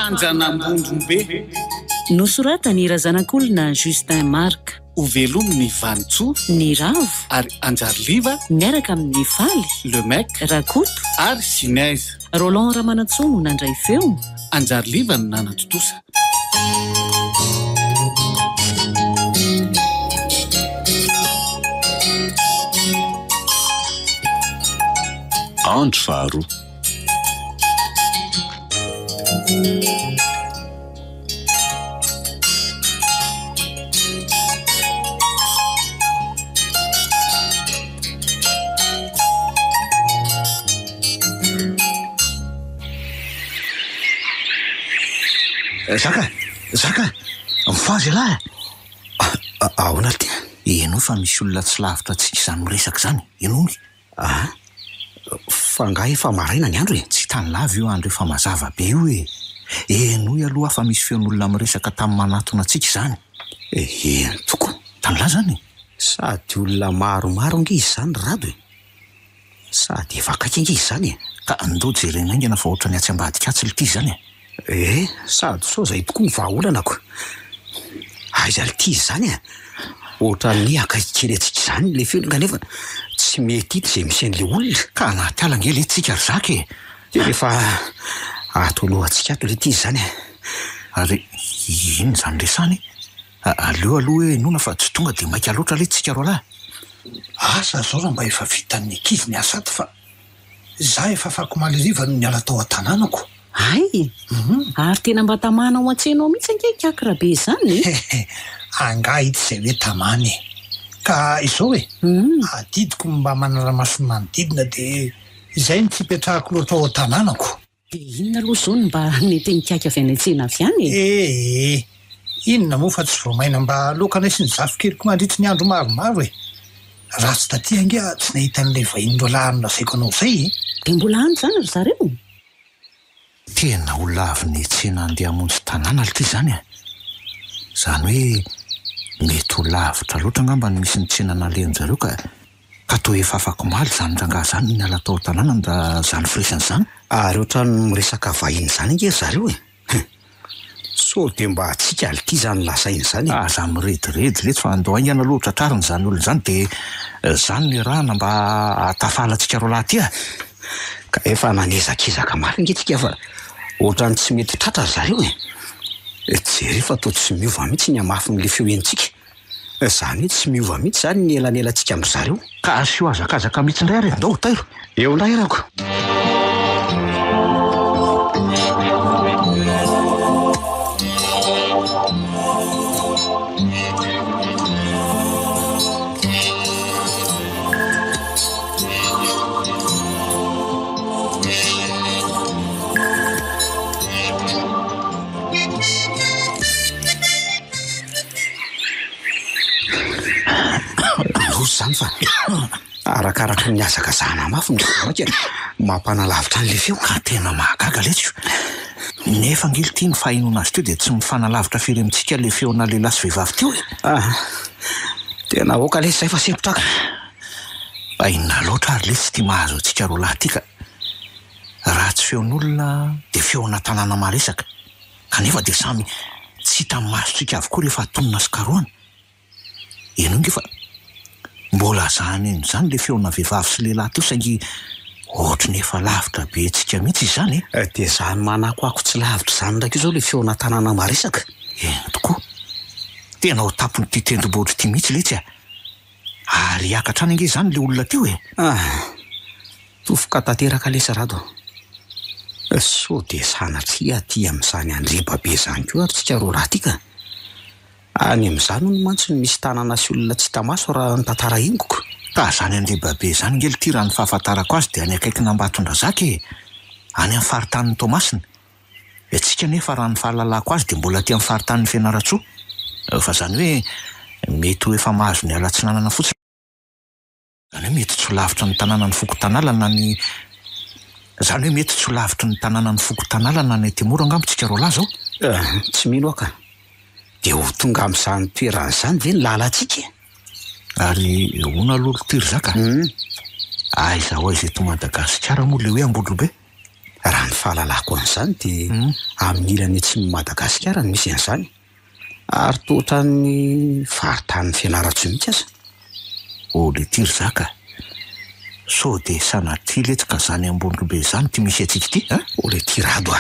fanjanambondrombe nosoratany Razanak'olona Justin Marc. Ho velomin'ny Vantsoa Ny Ravo ary Anjarliva miaraka amin'ny Faly, Le Mec Rakoto ary Sinaiza. Roland Ramanantsoa no nandray feo. Anjarliva no nanatotosa. Andro faharoa. Zaka, mifazy lahy. Ahoana ty? Eno fa misy olona tsy lavitra tsika izany miresaka izany. Enony? Fa ngahy efa maraina ny andro e. Tsy tany lava io andro efa mazava be io e. Enoy aloha fa misy feon'olona miresaka tamin'ny manatona antsika izany. Toko. Tany laha zany. Sady olona maromaro angizy izany rado e. Sady efa akaiky angizy izany e. Ka andao jerena aingana fa ohatrany atsy ambadika atsy ity izany e. Sady so zay tokoa ny vahaolanako. Aiza ity izany e. Ohatrany akaiky kely atsika izany le feo kanefa tsy mety ity izay misy an'le olona. Ka anaty ala ngely itsika ry zaka e. Efa atolohantsika ato le ity izany e. Ary ino zany resany? Aleo aloha hoe nona fa tsy tonga dia maika loatra le tsika ro lahy. Asa zao raha mba efa vitan'ny ankizy ny asato fa za efa afako maliriva no niala tao an-tanànako. Ay, ary tena mba tamana ao an-tsenao mihitsy ankekakira be izany e. Angaha ity izay hoe tamany. Ka izao e, adidiko mba manara-maso manodidina dia izay no tsy hipetrahako loatra ao an-tanànako. Dia inona aloha zao no mba nety nikaiky avy any an-tsena avy any e? Inona moa fa tsy voamaina mba lokana sy ny zafikeliko mandritry ny andro maromaro e. Raha tsy taty angia tsy nahita an'ilay vahiny roalahy nolazaiko anao izay e. Dia mbola any zany ry zareo? Tena ho laviny tsena andeha hamonjy tanàna ity izany e. Zany hoe mety ho lavitra loatra angamba ny misy ny tsena nalehan'zareo ka toa efa afaka maly zany rangaha zany ny ala tao tanàna nda zany firesany zany. Ary ohatrany miresaka vahiny zany nge zareo e. So dia mba atsika ity zany lasainy zany. Aza mirediredy reto fa andao aingana loatra trariny zany olona zany dia zany ny rahana mba atafalantsika ro lahy ty a. Ka efa nanezakizaka mafy ngetika fa ohatrany tsy mety tratra zareo e. Jery fa toa tsy miova mihitsy ny amafy n'le feo entsika. Zany hoe tsy miova mihitsy zany ny elanelantsika amin'zareo. Ka asio azakazaka mihitsy indray ary andao tairo. Eo indray rako. Zany fa arakaraka ny azakazahana mafy ny mampanalavitra an'le feo ka tena mahagaga letso. Nefa ngely ity ny fahinona azy teo dia tsy mifanalavitra firy amintsika le feona lehilahy sy vehivavy teo e. Tena oka le zay fa sepotraka. Inona loatra ary le tsy tia mahazo antsika ro lahy ty ka raha tsy feon'olona dia feona tanàna maresaka kanefa dia samy tsy hita masontsika avokoa rehefa atonona sy karoana. Eno nge fa mbola zany eno zany le feona vehivavy sy lehilahy teo saingy ohatrany efa lavitra be tsika mihitsy izany e. Dia zany manako ako tsy lavitra zany ndraiky izao le feona tanàna maresaka. Tokoa tena ho tapony ty tendrombohitra ty mihitsy letsy a. Ary hiakatrany ange zany le olona teo e. Tofoka tanteraka lesa rado. So dia sanatria aty amin'izany andriba be zany koa ary tsika ro raha ty ka. Any amin'izany no mantsy ny misy tanàna sy olona tsy tamaso raha ny tantara ingoko. Ka zany andriba be zany ngely ty raha ny fahafantarako azy dia any akaiky n'Ambatondrazaka e. Any amin'ny faritanin'ny Tomasina. Tsika nefa raha ny fahalalako azy dia mbola aty amin'ny faritanin'ny Fianaratsoa. Fa zany hoe mety ho efa mahazo ny alatsinanana fotsiny. Zany hoe mety tsy lavitra ny tanàna ny Fokotanàlana ny zany hoe mety tsy lavitra ny tanàna ny Fokotanàlana ny Temoro angambontsika ro lahy zao. Tsy mino aka. Dia ho tonga amin'izany toerana izany ve ny lalantsika? Ary hoana lolo tiry zaka? Aiza ho aiza eto Madagasikara moa le hoe Ambondrobe? raha ny fahalalako an'izany dia amin'ny ilany tsy Madagasikara no misy an'izany ary totra ny faritany Fianarantsoa mihitsy aza. Le Tiry Zaka, sao dia sanaty letsika zany ambony lobe izany ty misy atsika ty le Tirado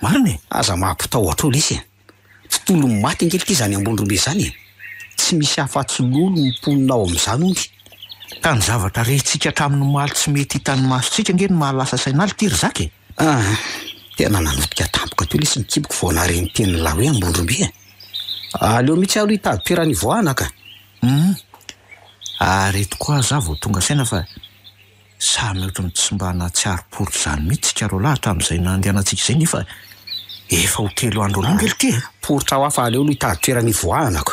marina aza mampitahotra olo izy tontolo maty angelity zany ambony lobe izany tsy misy afa-tsy lolo miponina ao amin'izany oly ka ny zavatra rehintsika hatramin'ny maly tsy mety hitany masontsika nge ny mahalasa sainaly Tiry Zaka tena nanotika tampoka teo lesy nikiboko vao nareny teny la hoe ambony lobe aleo mihitsy alo hitady toerany voana ka reto koa za vao tonga saina fa samy ohatrany tsy mba natsiaro-poro zany mihitsy tsika ro lahatra amin'izay nandehanantsika izay nefa efa ho 3 andro longely ty poritra ho afa aleo lo hitady toerany voanako.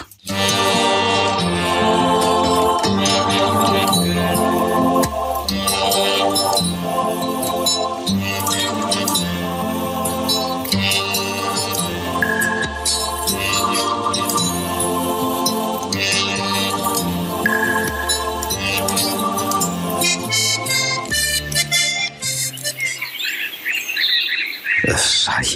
Zay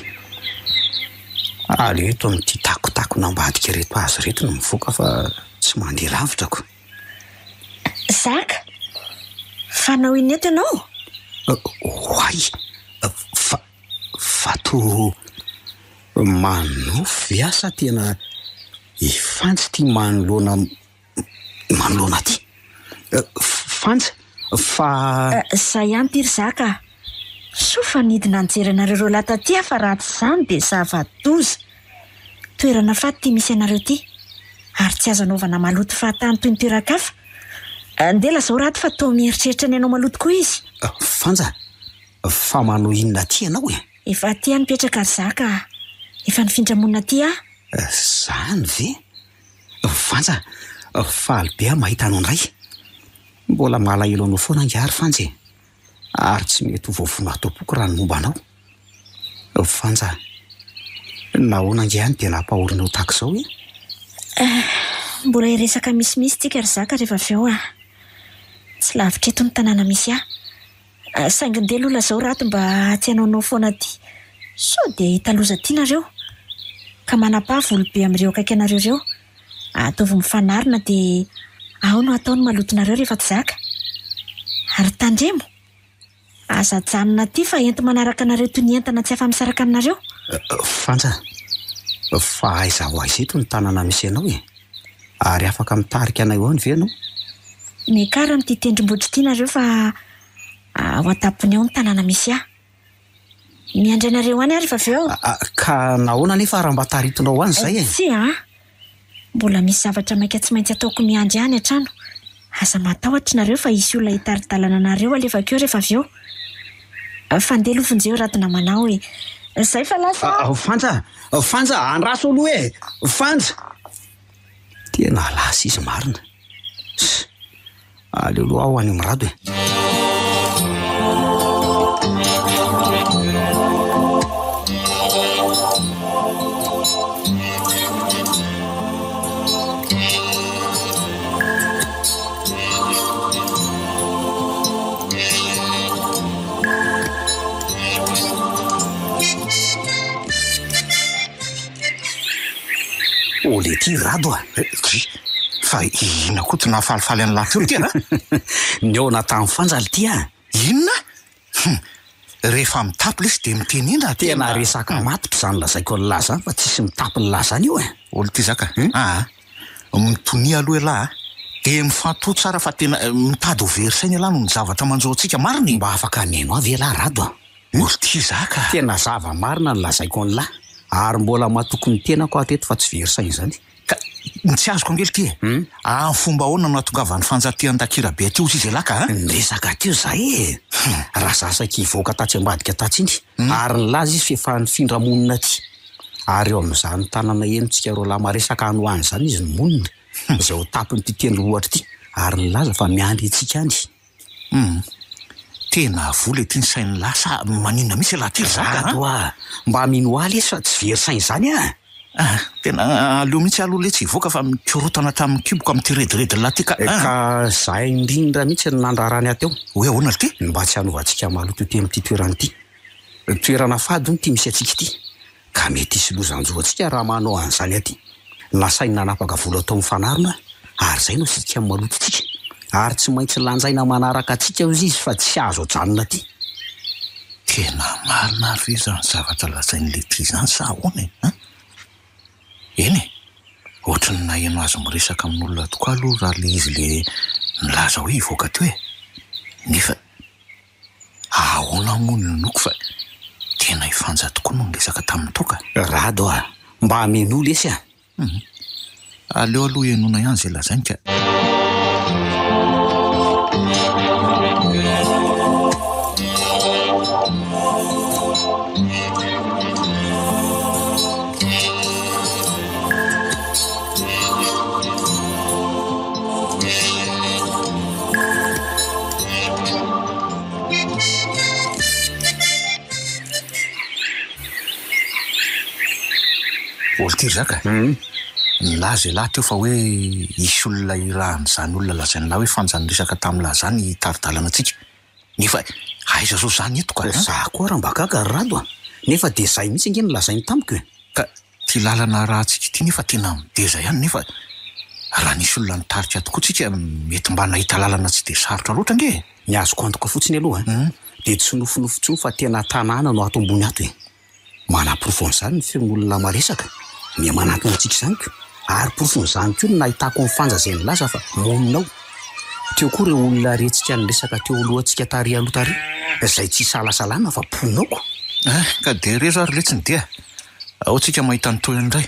aleo eto amin'ity takotako nambadika reto azy reto no mivoaka fa tsy mandeha lavitrako. Zaka, fanao ineto ianao? Hoay fa to manofy asa tena ifantsy ty manolona ty fantsy fa zay ihany Tiry Zaka. So fa nidina nijery anareo lata ty fa raha tsy zany dia zava-doza. Toerana faty ty misy anareo ty ary tsy azo anaovana maloto fahatany toy ny toeran-kafa. Andela zao raty fa toa mieritreritra ny anao maloto koa izy. Fanja, fa manao inona ty ianao Efa ty nipetraka ry Zaka. Efa nifindramonina ty Zany ve? Fanja, faly be mahita anao ndray. Mbola malahelo anao foana angary Fanja ary tsy mety ho voavona atao-poko raha ny momba anao. Fanja, nahoana angehany dia nampahorina ho tahaka izao mbola iresaka misimisy tika ry Zaka rehefa avy eo tsy lavitra eto ny tanàna misy saingindeha lola zao raty mba tsy hanaonao foana ty so dia hitaloza ty nareo ka manapa volobe amin'ireo akaiky anareo ireo ataovy mifanarina dia ao no ataony malotonareo rehefa tsy Zaka ary tandremo aza janona ty fa ento manaraka anareo toy ny entana tsy afa-misaraka aminareo. Fanja, fa aiza ho aiza eto ny tanàna misy anao ary afaka mitarika anay ao ny ve anao? Mekara amin'ity tendrombohitra ty nareo fa ao an-tampony ao ny tanàna misy miandry anareo any rehefa avy eo. Ka nahoana nefa raha mba taritonao any zay Tsy mbola misy zavatra maika tsy maintsy ataoko miandry any an-trano. Aza matahotra nareo fa isy olona hitaridalana anareo alefakeo rehefa avy eo. Fandeha lofonjeo ratina manao zay fa lasa. Fanja, andraso olo Fanja. Tena lasa izy marina. Aleo loha aho any mirado le Tirado fa ina koa ty nahafalifaly any lahy teo ny eo natamin'ny Fanja ty inona? Rehefa mitapy lesy dia miteny ina tena resaka matitra zany lazaiko ny lahy zany fa tsisy mitapy ny lahy zany io olo ty Zaka mitonia aloha lahy dia mifanto tsara fa tena mitady ho verisainy alahy no ny zavatra manjoantsika marina mba afaka neno avy lahy Rado olo ty Zaka tena zava marina ny lazaiko ny lahy ary mbola matoko ny tenako ateto fa tsy verisainy zany ka tsy azoko angely ty fomba ahoana no atongavan'ny fanjatian-dakira be teo izy laka resaka teo zay raha zasaka ivoaka tatsy ambadika tatsy iny ary ny laza izy fefa nifindramonina ty ary eo amin'izany tanana enontsika ro lahy maresaka any ho any zany izy ny monina izay ho tapiny ty teny loatra ty ary ny laza fa miandry itsika any tena vola ty ny sainy lasa maninona misy laha Tiry Zaka mba mino aly izy fa tsy verisainy zany tena aleo mihitsy aloha le tsy hivoaka fa mikorotana tamin'ny kiboko amin'ity rediredy lahy ty ka zahay indrindra mihitsy ny nandrarany ateo hoe ahoana ty mba tsy hanovantsika maloto ty amin'ity toerany ty toerana fady no ty misy atsika ity ka mety hisy lozanjo atsika raha manao an'izany aty lasainy nanapaka vola atao mifanarina ary zay no sika malototsika ary tsy maintsy lanjaina manaraka atsika izy fa tsy azo ajanona aty tena marina ve zany zavatra lazain'le ty zany sa ahoana eny ohatrany na eno azo miresaka amin'olona tokoa aloha raha le izy le milaza hoe hivoaka teo nefa ahoana moa ny noko fa tena ifanja tokoa no miresaka tamin'ny toka rado mba ameno lesy aleo aloha enona ihany zay lazainy ka oltiry zaka nilaza lahy teo fa hoe isy olona irahan'izany olona lazainy lahy hoe fanjanyresaka tamin'lahy zany taridalana atsika nefa aiza zao zany eto ka za koa raha mba gaga rado nefa de zay mihitsy nge nilazainy tamiko ka ty lalana raha atsika ity nefa tena mideza ihany nefa raha nisy olona nitarika tokoa tsika mety mba nahita lalana tsy de sarotra loatra nge ny azoko antoka fotsiny aloha de tsy nofinofo fa tena tanàna no ato ambony ato manaprofon'izany ny feon'olona maresaka mia manatona atsika izany ko ary profon'izany ko no nahitako mifanja zay nilaza fa moninao teo koa ireo olona retsika niresaka teo alohantsika tary aloha tary zay tsy salasalana fa ponaoko ka de rezo ary letsiny dia ao tsika mahita ny toy indray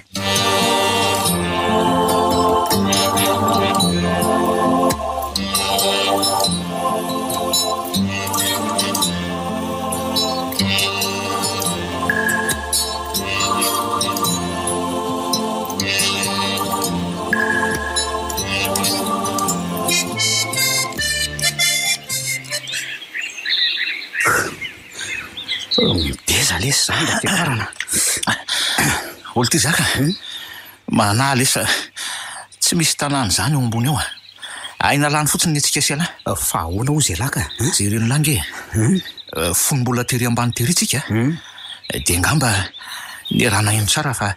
mideza lesy zany da fiakarana olo ty zaka mana lesa tsy misy tanàny zany eo ambony eo aina lany fotsiny ny atsika siana fa ahoana ho zay laka jereny lange fonombola tery ambany tery tsika de ngamba ny rana ino tsara fa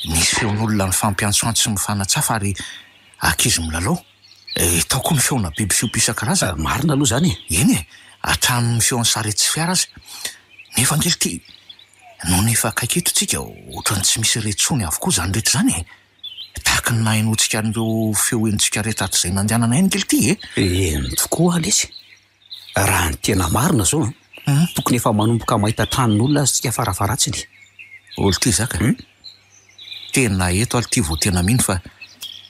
nisy feon'olona ny fampiantsoany sy mifanatsafa ary akizy milalao tao koa ny feona biby fiopisakaraza marina aloha zany eny atrano ny feon'ny saretsy fiara azy nefa ngely ty no nefa akaiketo tsika ohatrany tsy misy retsony avokoa zany rehetra zany tahaka ny nainotsika an'ireo feo enitsika rehetra zay nandehanana eny ngely ty tokoa lesy raha ny tena marina zao tokony efa manomboka mahita tranon'olona azy tsika farafaratsiny olo ty zaka tena eto aly ty vo tena mino fa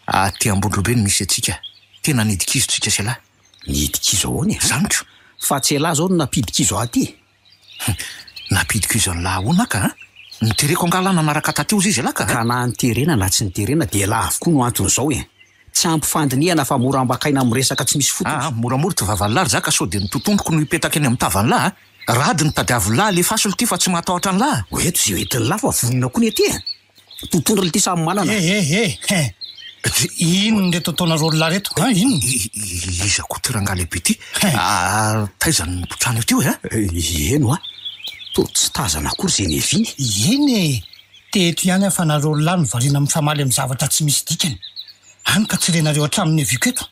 aty ambondrobe ny misy atsika tena nidikizo tsika sy alahy nidikizo ahoany zanyko fa tsy elahy zao no napidikizo aty napidikizo an'lahy ahoana ka nitereko angalana naraka tateo izy alaka ka na niterena na tsy niterena de lahy avokoa no anton'izao tsy ampifandiniana fa mora ambakaina miresaka tsy misy fotony moramora ty vavan'lahy zaka so de nitotondroko no ipetaka eny amin'ny tavan'lahy rady ny tadiavon'lahy le fasolo ty fa tsy matahotra ny lahy oeto zay oetin'ny lahy fa vonina koa ny aty totondra le ty samy manana ino nle totaonareo lahy reto ino iza koa tyranga lehibe ty taizany mpotrano teo eno to tsy tazana akory zay neviny eny teto ihany fa nareo lahy nyvariana mifamaly amin'ny zavatra tsy misy dikany any ka tsy renareo hatramin'ny eviko eto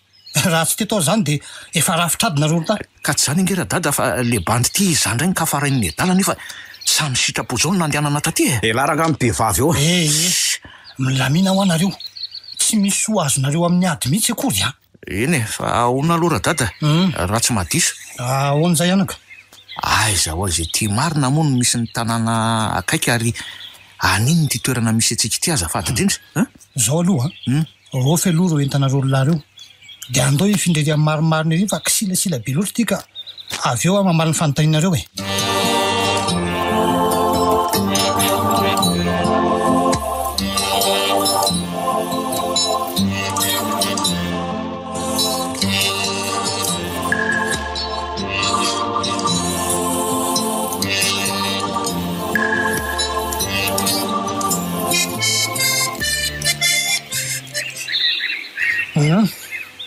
raha tsy teto ao zany de efa rafitra adinareo ta ka tsy zany ingera dada fa le bandy ty zany ndray ny kafarain'ny adala nefa samy sitrapo zao no nandehanana taty laranga amin'ny behivavy eo milamina ho anareo tsy misy ho azonareo amin'ny ady mihitsy akory eny fa ahoana aloha dada raha tsy mahadiso ahoan'izay anaka aiza ho azy ty marina moa no misy ny tanàna akaiky ary aniny ty toerana misy atsika ty azafady indrindra zao aloha rofe aloha reo entanareo lahy reo de andao ifindrery amin'ny marimarina ery fa kisilasila be loatra ty ka avy eo mamaly ny fanontanianareo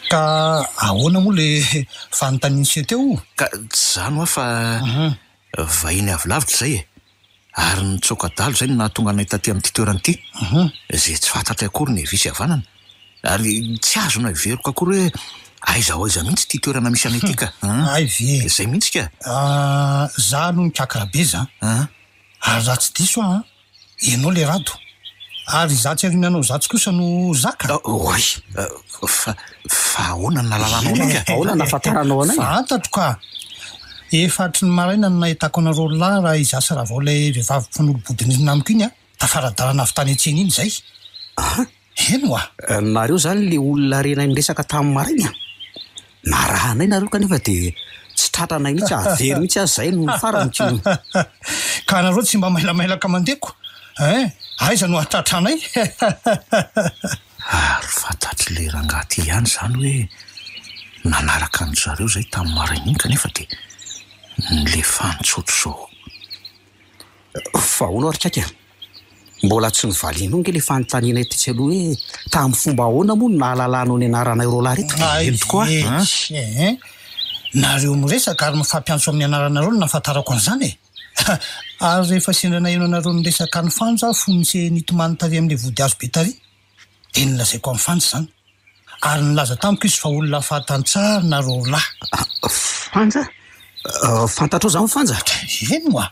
ka ahoana moa le fanontaniany se teo ka zany hoa fa vahiny avy lavitra zay e, ary ny tsoka-dalo zay no nahatonga anay taty amin'ity toerana ity. Zay tsy fantatra akory ny visy havanana, ary tsy azona iveriko akory hoe aiza ho aiza mihitsy ty toerana misy anay ity ka. Ay ve Zay mihitsy ka. za no mikakarabe za ary raha tsy diso ianao le rado ary za tsy arinanao zatsy kosa no zaka. Oy, fa ahoana ny nahalalànao anay ka? Ahoana nahafantaranao anay? Fantatro ka. Efatry ny maraina no nahitako anareo lahy raha izasy raha vao ilay vehivavy mpanolo-bodiny namiko iny tafaradalana avy tany an-tsena iny zay. Eno nareo zany le olona renay niresaka tamin'ny maraina. Narahanay nareo kanefa de tsy tratranay mihitsy avery mihitsy azy zay no farany kino. Ka nareo tsy mba mailamailaka mandeko aiza no atratranay. Ary fantatry le rangaty ihany zany hoe nanaraka ny zareo zay tamin'ny maraina iny kanefa de le fantsotro zao. Fa hono ary kaka, mbola tsy nivalianao nge le fanontaniana ity tsy aloha hoe tamin'ny fomba ahoana moa no nahalalànao ny anaranay ro lahy reto. Elo tokoa nareo miresaka ary mifampiantso amin'ny anaranareo no nahafantarako an'izany ary rehefa sendrana eno anareo niresaka ny fanja fonise nitomany tary amin'le vody azo be tary de nilazaiko amin'ny fanja zany ary nilaza tamiko izy fa olona fahatantsara nareo lahy. Fanja? Fantatrao zany fanja? Eno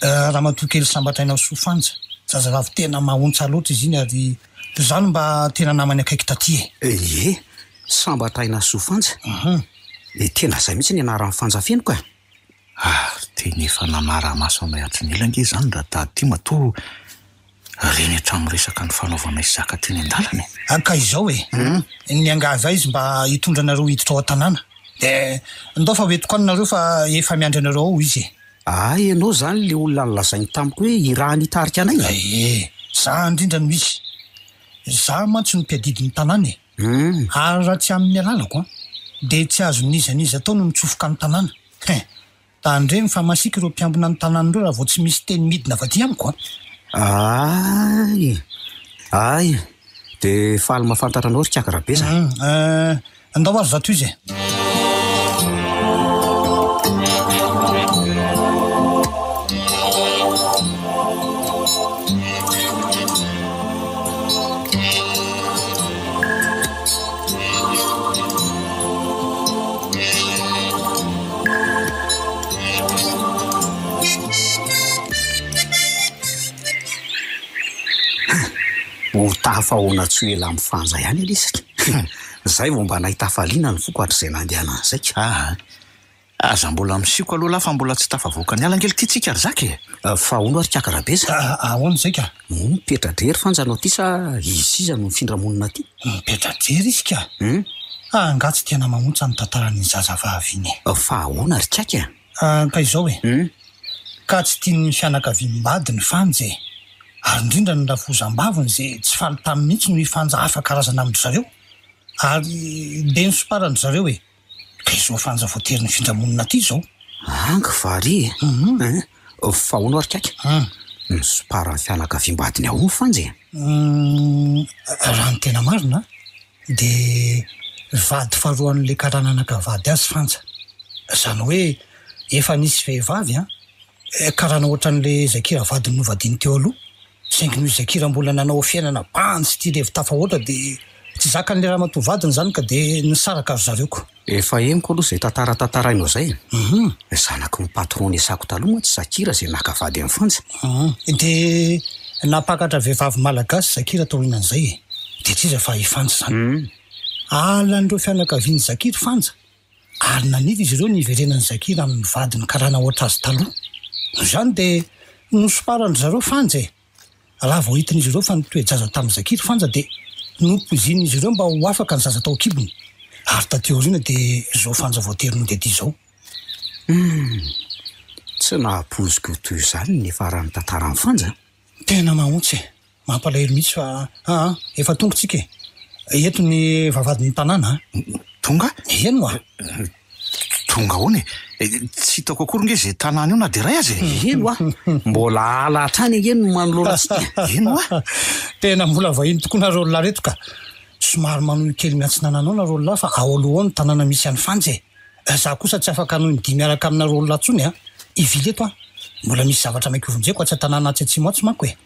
raha matokely sambatrainao soa fanja zazavavy tena mahontsa loatra izy iny ary zany mba tena namany akaiky taty sambatraina soa fanja. Tena zay mihitsy ny anaran'ny fanjafeniko e. Teny efa nanara-maso anay atrin'elange zany raha tady matoa reny hatramin'ny resaka ny fanaovanay zaka teny an-dalana. Ka izao ny angavy izy mba hitondra nareo hiditra ao an-tanàna de ndao fa hoetiko anareo fa efa miandry anareo ao izy. Ianao zany le olona nilazainy tamiko hoe irahany hitarika anay. Za indrindra no misy. Za mantsy no mpiadidy ny tanàna ary raha tsy amin'ny alalako de tsy azo nizaniza tao no mitsofoka ny tanàna. Tandreny fa masika ireo mpiambina ny tanàna ireo raha vao tsy misy teny midina avy aty amiko. Ay, de faly mahafantatra anao ry Kiakarabe zany. Andao ary zato izy ho tafahoana tsy ho ela amin'ny fanja ihany alisaka. Zay vao mba nahita faliana ny foko atr'izay nandehanana zay. Aza mbola misiko aloha lahy fa mbola tsy tafavoaka ny alangely ty tsika ary zaka e. Fa hono ary Kiakarabe za. Ahoana zay ka? Mipetra-drery fanjanao ty sa izy iza no mifindra-monina ty? Mipetra-drery izy ka? Angatsy tena mamontsa ny tantaran'ny zazavavy iny. Fa ahoana ary Kiaka? Ka izao ka tsy tiany fianakaviany mbady ny fanja ary indrindra ny rafozam-baviny zay tsy faly tamin'ny mihitsy no ifanja hafa karazana amindry zareo ary de nysoparandry zareo ka izao fanja voatery ny findramonina ty zao. Anga vary fa hono ary Kiaka? Nisoparan'ny fianakaviam-badiny ao ny fanja raha ny tena marina de vady faharoan'le karananakavady azy fanja zany hoe efa nisy vehivavy karana ohatran'le Zakira vadiny novadiny teo aloha saingy noho Zakira mbola nanao fiainana bantsy ty revi tafa ohatra de tsy zakan'le raha matovadiny zany ka de nisaraka azy zareo ko. Efa emiko aloha zay tantarainao zay. Zanaky ny patron esako taloha tsy Zakira zay nakavady amin'ny fanja. De napakatra vehivavy malagasy Zakira taorinan'izay de tsy iza fa ifanja zany. Alan'ireo fianakaviany Zakira fanja ary naniva izy ireo niverenan'ny Zakira amin'ny vadiny karana ohatra azy taloha. Zany de nosoparandry zareo fanja raha vao hitan'izy ireo fa nitoejaza tamin'ny Zakira fanja de nompozin'izy ireo mba ho afaka ny zaza tao kibony ary tateo aoriana de zao fanja voatery no dedi zao. Tsy nahapoziko toy izany ny farany tantaran'ny fanja. Tena mahotsy mampalahelo mihitsy fa efa tongotsika eto ny vavadiny tanàna. Tonga? Eno tonga hono tsy hitako akory nge zay tanàna io na de ray azy eno mbola ala hatrany eny manoloratsika. Eno tena mbola vahiny tokoa nareo lahy reto ka somary manohy kely miantsinananao nareo lahy fa ao aloha ao ny tanàna misy any fanja za kosa tsy afaka noho ny dimy miaraka aminareo lahy tsony ivily eto a mbola misy zavatra maiko vonjeko tsy tanàna atsy-atsimo manko e.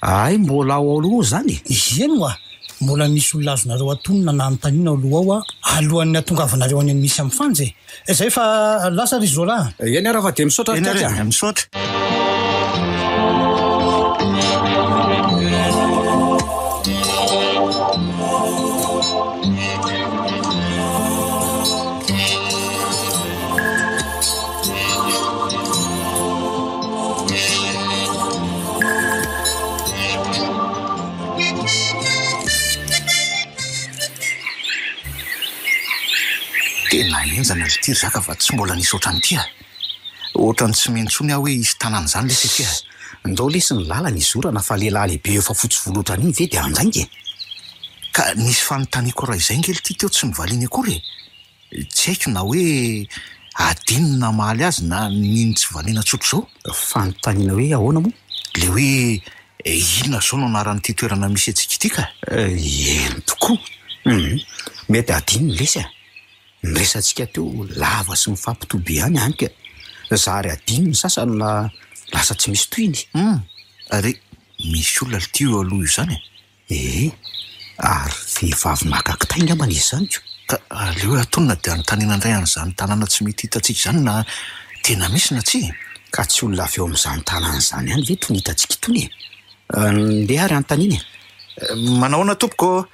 Ay mbola ao aloha zany Eno a mbola misy olona azonareo atonona na anontaniana aloha ao a alohan'ny atongavanareo any misy amin'ny fanje. Zay fa lasa ry Zola. eny raha fa de misaotra Eny misaotra. Tena enjana ry ty zaka fa tsy mbola nisy ohatrany ty a. Ohatrany tsy mentsony aho hoe isy tanàna zany le ty a. ndao lesy ny lalana izorana fa lehilahy lehibe efa fotsy volotrany iny ve de anjaingy Ka nisy fanontaniako raha izay ngely ty teo tsy nivaliany akory. Tsy haiko na hoe adinina mahaly azy na niny tsy valiana tsotra zao. fanontaniana hoe ahoana moa Le hoe inona zao no anaran'ity toerana misy antsika ity ka. eny tokoa mety adininy lesy a niresantsika teo lava sy mifampitoby ihany anyka zary adininy sasany na lasa tsy misy toiny Ary misy olona ty eo aloha io zany. ary vehivavy makakitainga ambany izy zany ko Ka le hoe atonina dia anontaniana indray an'izany tanàna tsy mety hitantsika izany na tena misy na tsy. ka tsy olona avy eo amin'izany tanàna izany ihany ve tony hitantsika itony e ndeha ary anontaniana Manahoana tompoko?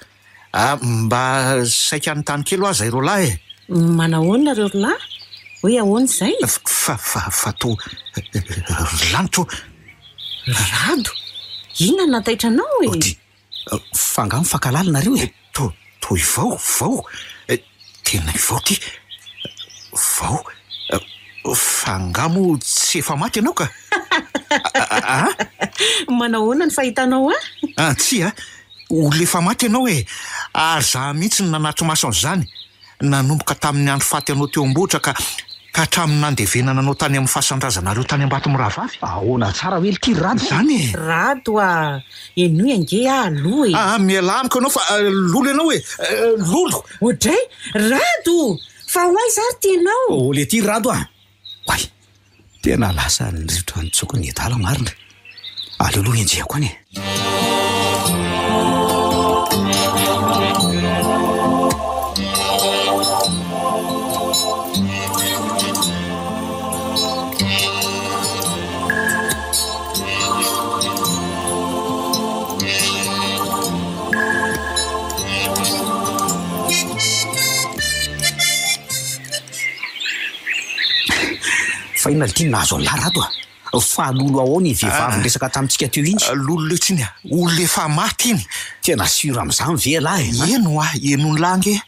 Mba saika anontany kely ho aza ireo lahy e. Manahoana reo lahy? Hoe ahoana izay? Fa to lanitro. Rado? Inona nataitra anao e? Ody fanga mifankalalina e to ivao. Tena ivao ty. Vao. Fangamo tsy efa maty ianao ka. Manahoana ny fahitanao a? Tsy a. Olona efa maty ianao e. Ary za mihitsy nanatro maso an'izany. Nanomboka tamin'ny andro faty anao teo am-bohitra ka hatramin'ny nandevenana anao tany amin'ny fahasandrazanareo tany Ambatomirahavavy. ahoana tsara hoe ty rado Zany e. Rado a. Eno ange aloha e. Miala amiko anao fa lolo ianao e. Lolo. Ohatray? Rado! Fa hoay zary tianao? le ty rado a way tena lasa niritra nitsokony edala marina aleoloha enjehako any fa ina ty nahazo any larado a fa lolo ao ny vehivavy resaka tamintsika teo iny Lolo le tsiny a. Olona efa maty iny. tena sura amin'izany ve lahy Eno ny lange.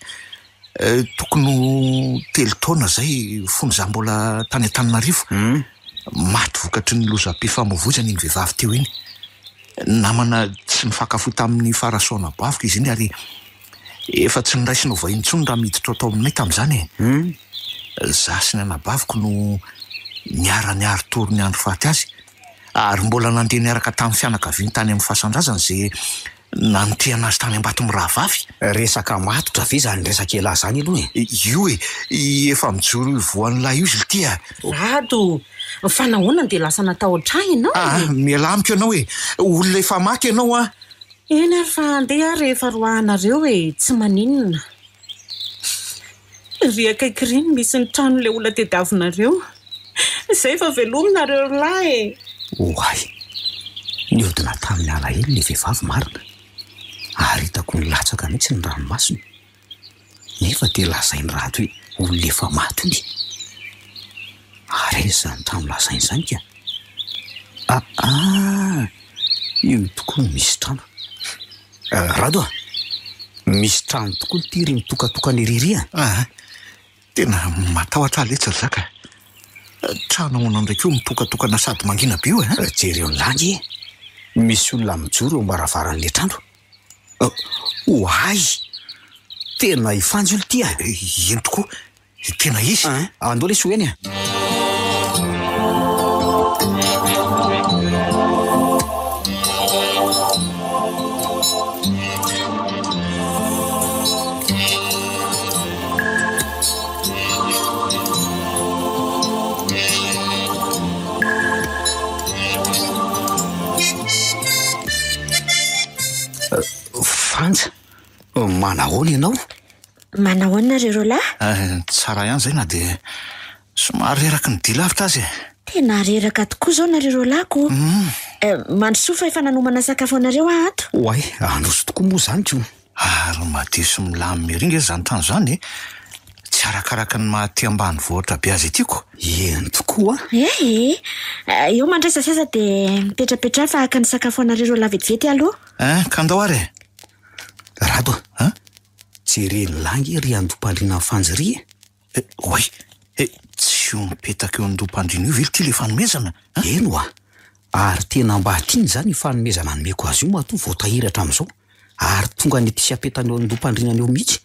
Tokony telo taona zay fony za mbola tany Antananarivo. Maty vokatry ny lozam-pifamoivoizana iny vehivavy teo iny. Namana tsy nifankafo tamin'ny farasaona bavika izy iny ary efa tsy niraisy no vahiny intsony raha miditra atao aminay tamin'izany e. Za sy ny anabaviko no niara torony andro faty azy ary mbola nandeha niaraka tamin'ny fianakaviany tany amin'ny fahasandrazana zay nanotrehana azy tany Ambatomirahavavy. resaka matotra ve zany resaka elahy zany aloha Io e efa mijoro io voan'ny lahy io izy ty a. Rado! Fa nahoana dia lasa natao hatrany ianao? Miala amiko ianao e. Olona efa maty ianao a. Eny ary fa andeha rehefa roahanareo e, tsy maninona. Ry akaiky riny misy ny trano le olona tediavinareo. Izay fa velominareo lahy e. Oay, niodina tamin'ny alahelo le vehivavy marina ary hitako nilatsaka mihitsy ny ranomasina nefa dia lazainy rado hoe olona efa maty iny ary zany tamin'ny lazainy zany ka io tokoa misy trano rado misy trano tokoa ty ry mitokatokana eryry tena matahotra letsa ry zaka. Trano ahoana ndraiky io mitokatokana sady mangina be io e. jereo ny langy misy olona mijoro eo am-baravaran'le trano. Oay, tena ifanjo olo ty eny tokoa, tena izy. Andao lesy ho eny Fanja, manahoana ianao? Manahoana nareo lahy? Tsara ihany zay na dia somary reraky ny dia lavitra azy. Tena reraka tokoa zao nareo lahiko. Mandrosoa fa efa nanomana sakafo anareo ato. Oay, androso tokoa moa zany ko. Ary madio sy milamy miringa zany tany zany. Tsy arakaraka ny mahaty ambany vohatra be azy itiako. Eny tokoa. Eo mandraisasasa dia mipetrapetra fa haka ny sakafo anareo lahy vetivety aloha. Ka andao ary. Rado, jereny langy ry andoam-pandriana amin'ny fanjiry. Oay, tsy io mipetaka eo andoam-pandriana io vely ty le fanomezana. Eno ary tena mba tiany zany fanomezana anomeko azy io matoa voatahiratra amin'izao. Ary tonga ny tisy apetany eo andoam-pandriana eo mihitsy.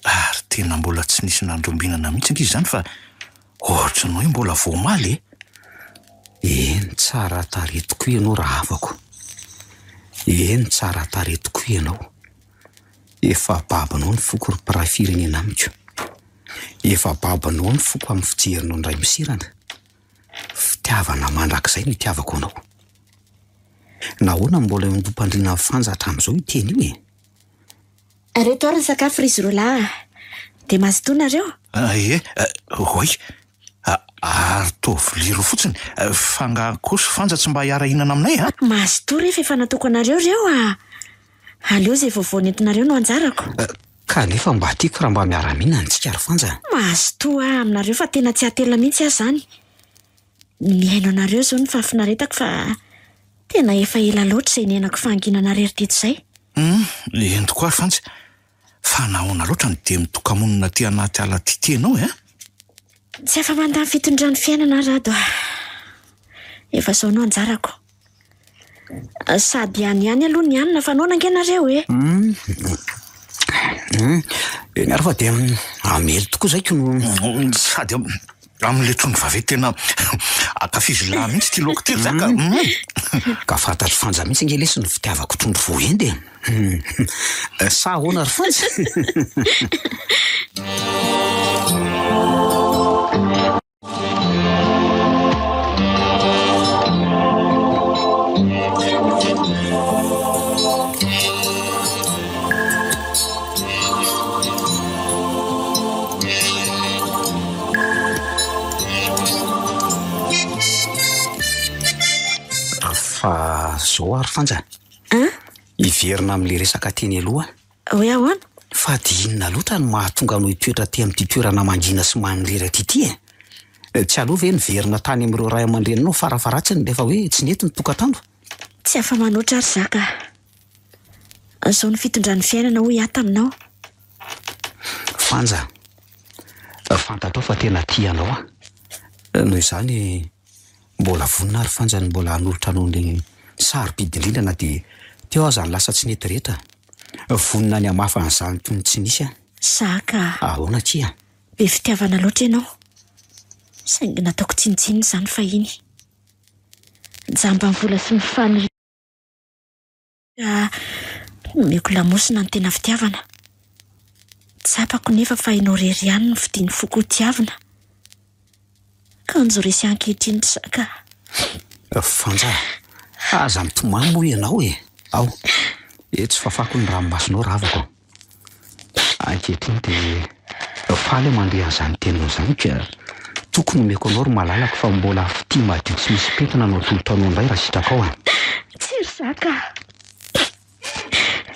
Ary tena mbola tsy nisy nandrombinana mihitsy ankizy zany fa ohatra ny hoe mbola voamaly. Eny tsara tarehy tokoa ianao raha afako. Eny tsara tarehy tokoa ianao. Efa babanao ny foko ry mpiray-firenena amiko. Efa babanao ny foko amin'ny fijerinao ndray misirana. Fitiavana mandrakizay no itiavako anao. Nahoana mbola eo andoam-pandriana amin'ny fanja hatramin'izao io teny io Reto ary ny sakafo ry izy roalahy. Dia mazotoa nareo? Oay. Ary toviliro fotsiny. Fangakoso fanja tsy mba hiara hinana aminay Mazotoa rehefa efa nataoko anareo reo aleo izay vaovao nentinareo no anjarako. Kanefa mba tiako raha mba miara-mihinana antsika ry fanja. Mazotoa aminareo fa tena tsy hatelina mihitsy aho zany. Miaino anareo zao ny fahafinaretako fa tena efa ela loatra izay niainako fahanginana rery teto izay. Eny tokoa ary fanja. Fa nahoana loatra ny dia mitoka-monina ty anaty ala ty tenao Tsy afa-mandany fitondrany fiainana Rado. Efa zao no anjarako. Sady ihany aloha ny anina fa naona angenareo Eny ary fa dia amely tokoa zay ko no sady amin'le trondro vavy tena akafizy lahy mihitsy ty laoko telo zaka. Ka fantatro fanja mihitsy nge lesy ny fitiavako trondro voendy. Sa ahoana ry fanja? Fa zao ary fanja. Iverina amin'le resaka teny aloha. Hoe ahoana? Fa dia inona loatra no mahatonga anao hitoetra ty amin'ity toerana mangina sy manilera ty Tsy aloha ve niverina tany amin'ireo ray aman-drenanao farafaratsiny rehefa hoe tsy nety ny tokantrano? Tsy afa-manoatra ary zaka. Zao ny fitondrany fiainana ho hiata aminao. Fanja, fantatrao fa tena tianao noho izany mbola vonina ary fanja ny mbola hanolotra anao ny sarobidy na dia teo aza ny lasa tsy nety rehetra. Vonina ny hamafa an'izany toy ny tsy nisy Zaka. Ahoana kia? Be fitiavana loatra ianao. Saingy nataoko tsinitsiny izany fahiny. Jamba ny vola sy ny fany. Meko lamosina ny tena fitiavana. Tsapako nefa fa hainao rery ihany ny fidiany foko tiavana. Kanjo resy ankehitriny Zaka. Fanja, aza mitomany moa ianao Ao, tsy fafako ny ranomasonao ravako. Ankehitriny dia faly mandeha an'izany tenao izany ka tokony omeko anao ry malalaka fa mbola fity madio tsy misy pentina no atolotra anao indray raha sitraka ao Tsy ry Zaka.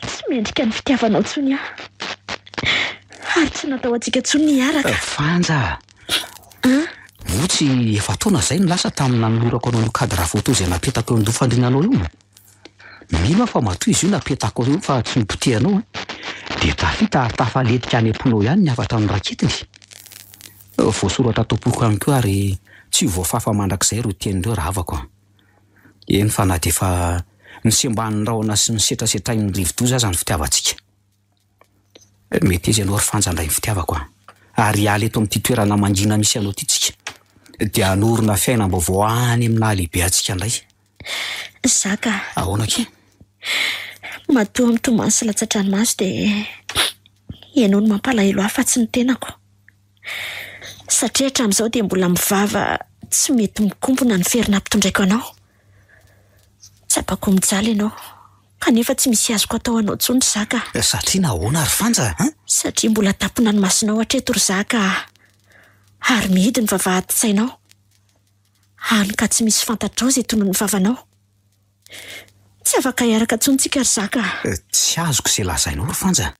Tsy mendrika ny fitiavanao tsony ary tsy natao antsika tsony niaraka. Fanja. Votsy efa taona izay no lasa tamina nolorako anao cadre photo izay napetako eo andoam-pandrinanao io. Mino fa matoa izy io napetako eo fa tsy nipotehanao dia tafita ary tafaletika any am-ponao ihany ny afatra amin'ny raketiny. Voasoratra tompoko ihany koa ary tsy voafafa mandrakizay ro tenin'ireo raha havako. Eny fa na dia efa nisemban'ny rahona sy ny setrasetrain'ny rivo-doza aza ny fitiavantsika. Mety izy ianao ry fanja indray ny fitiavako ary aly eto amin'ity toerana mangina misy anao tytsika dia hanorona fiainam-baovao any amina lehibe antsika indray. Zaka. Ahoana kia? Matoa mitomany sy latsatranomaso dia ianao no mampalahelo hafa tsy ny tenako. Satria hatramin'izao dia mbola mivava tsy mety mikompona ny ferina ampitondraiko anao. Tsapako mijaly ianao kanefa tsy misy azoko atao anao tsony ry zaka. Satria nahoana ry Fanja Satria mbola tapona ny masinao hatreto ry zaka, ary mihidy ny vavahady-tsainao, hany ka tsy misy fantatrao izay tono ny vavanao. Tsy afaka hiaraka tsontsika ry zaka. Tsy azoko izay lazainao ry Fanja.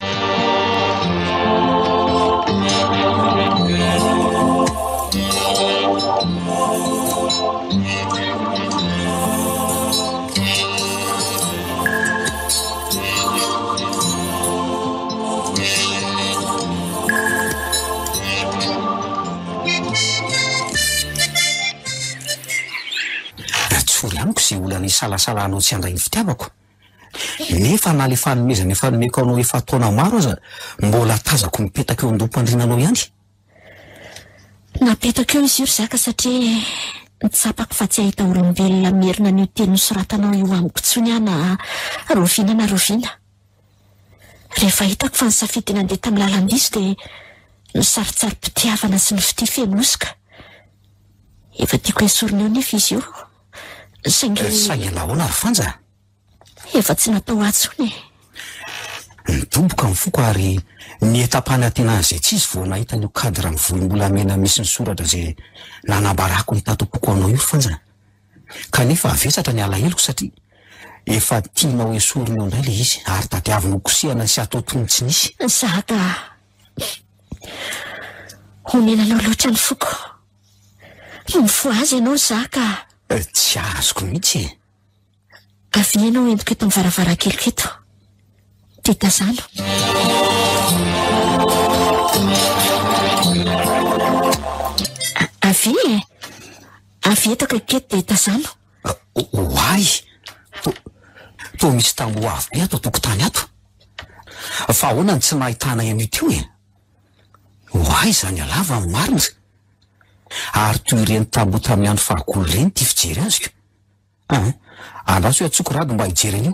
Tsory amiko izay olana isalasalanao tsy handray ny fitiavako, nefa na le fanomezana efa nomeko anao efa taona maro aza mbola tazako mipetaka eo andoam-pandrinanao ihany. Napetaka eo izy io ry zaka satria nitsapako fa tsy ahita olombelona mierina n'io teny nosoratanao io amiko tsony aho na roviana na roviana. Rehefa hitako fa nisafidy nandeha tamin'ny lalam-diso dia nisaritsarim-pitiavana sy ny fitifenosika. Efa tiako esorina eo nefa izy io. Saingy nahoana ry Fanja? Efa tsy natao atsony. Nidoboka mifoko ary nietapana tena izay tsy izy vao nahita n'io kadra mivolim-bolamena misy ny soratra izay nanabarako ny tatopoko anao io ry Fanja. Kanefa avetsatra ny alahelo satria efa tianao esorina indray le izy ary tadiavinao kosehana sy atao tony tsy nisy. Zaka, omenanao loatra ny foko. Mifo azy ianao Zaka. Tsy azoko mihitsy e. Avy ianao entiko eto amin'ny varavarakeliko eto. Dia tazano. Avy eto akaiketo dia tazano. Hoay! Toa misy tamboho avo be ato tokotany ato. Fa ahoana ny tsy nahitana an'io teo e? Hoay izany alava ny marina. Ary toy ireny tamboho tamin'ny andro fahakolo ireny ty fijery azoko. Andraso hoe atsoko rado mba hijery an'io.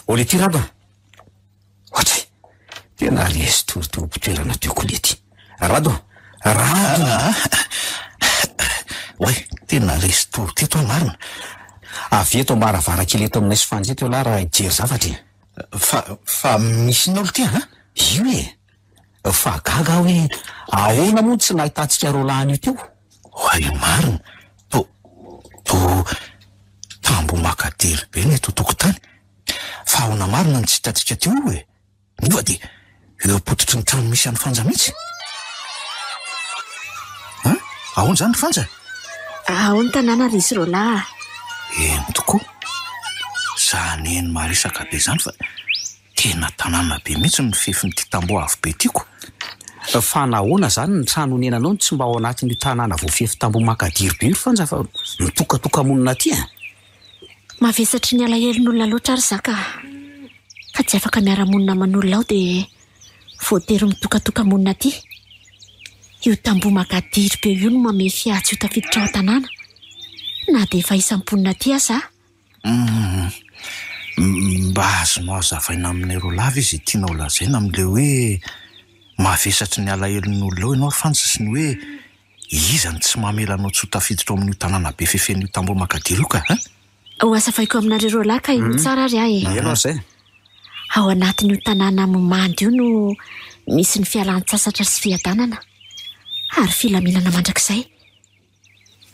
Ole ty rado. Ohatry, tena resy tory teo am-pitoerana teo kolety. Rado. Oe, tena resy tory teto marina. Avy eto ambaravarankely eto aminay sy fanjeto eo lara hijery zavatra. Fa misy n'olo ty Io e. Fa gaga hoe ahoana moa tsy nahitantsika rolahany io teo? Hoay marina. To tamboho makadery be ny eto tokotany. Fa ahoana marina ny tsy hitantsika teo io e. Niva dia eo pototry ny trano misy an'ny Fanja mihitsy. Ahoana izany ny Fanja? Ao ny tanàna ry izy roalahy. Eny tokoa. Zany eny maresaka be zany fa tena tanàna be mihitsy ny fefin'ity tamboho avo be tiako. Fa nahoana zany ny trano nenanao tsy mba ao anatin'io tanàna voafefy tamboho makadiry be io Fanja fa mitokatoka-monina aty a? Mavesatry ny alahelon'olona loatra ary Zaka. Ka tsy afaka miara-monina aman'olona ao dia voatery mitokatoka-monina aty. Io tamboho makadiry be io no mame fiatsy io tafiditra ao an-tanàna. Na dia efa isam-ponina aty aza. Mba azonao azavaina amin'ny roalava izy tianao lazaina amin'ilay hoe mavesatry ny alahelon'olona ao ianao Fanja sy ny hoe iza ny tsy mamelanao tsy ho tafiditra ao amin'io tanàna be fefen'io tamboho makadiry io ka Ho asafaiko aminareo roalahy ka ino tsara ary ahy e. Ianao izay. Ao anatin'io tanàna Momandy io no misy ny fialan-tsasatra sy fiadanana ary filaminana mandrakizay.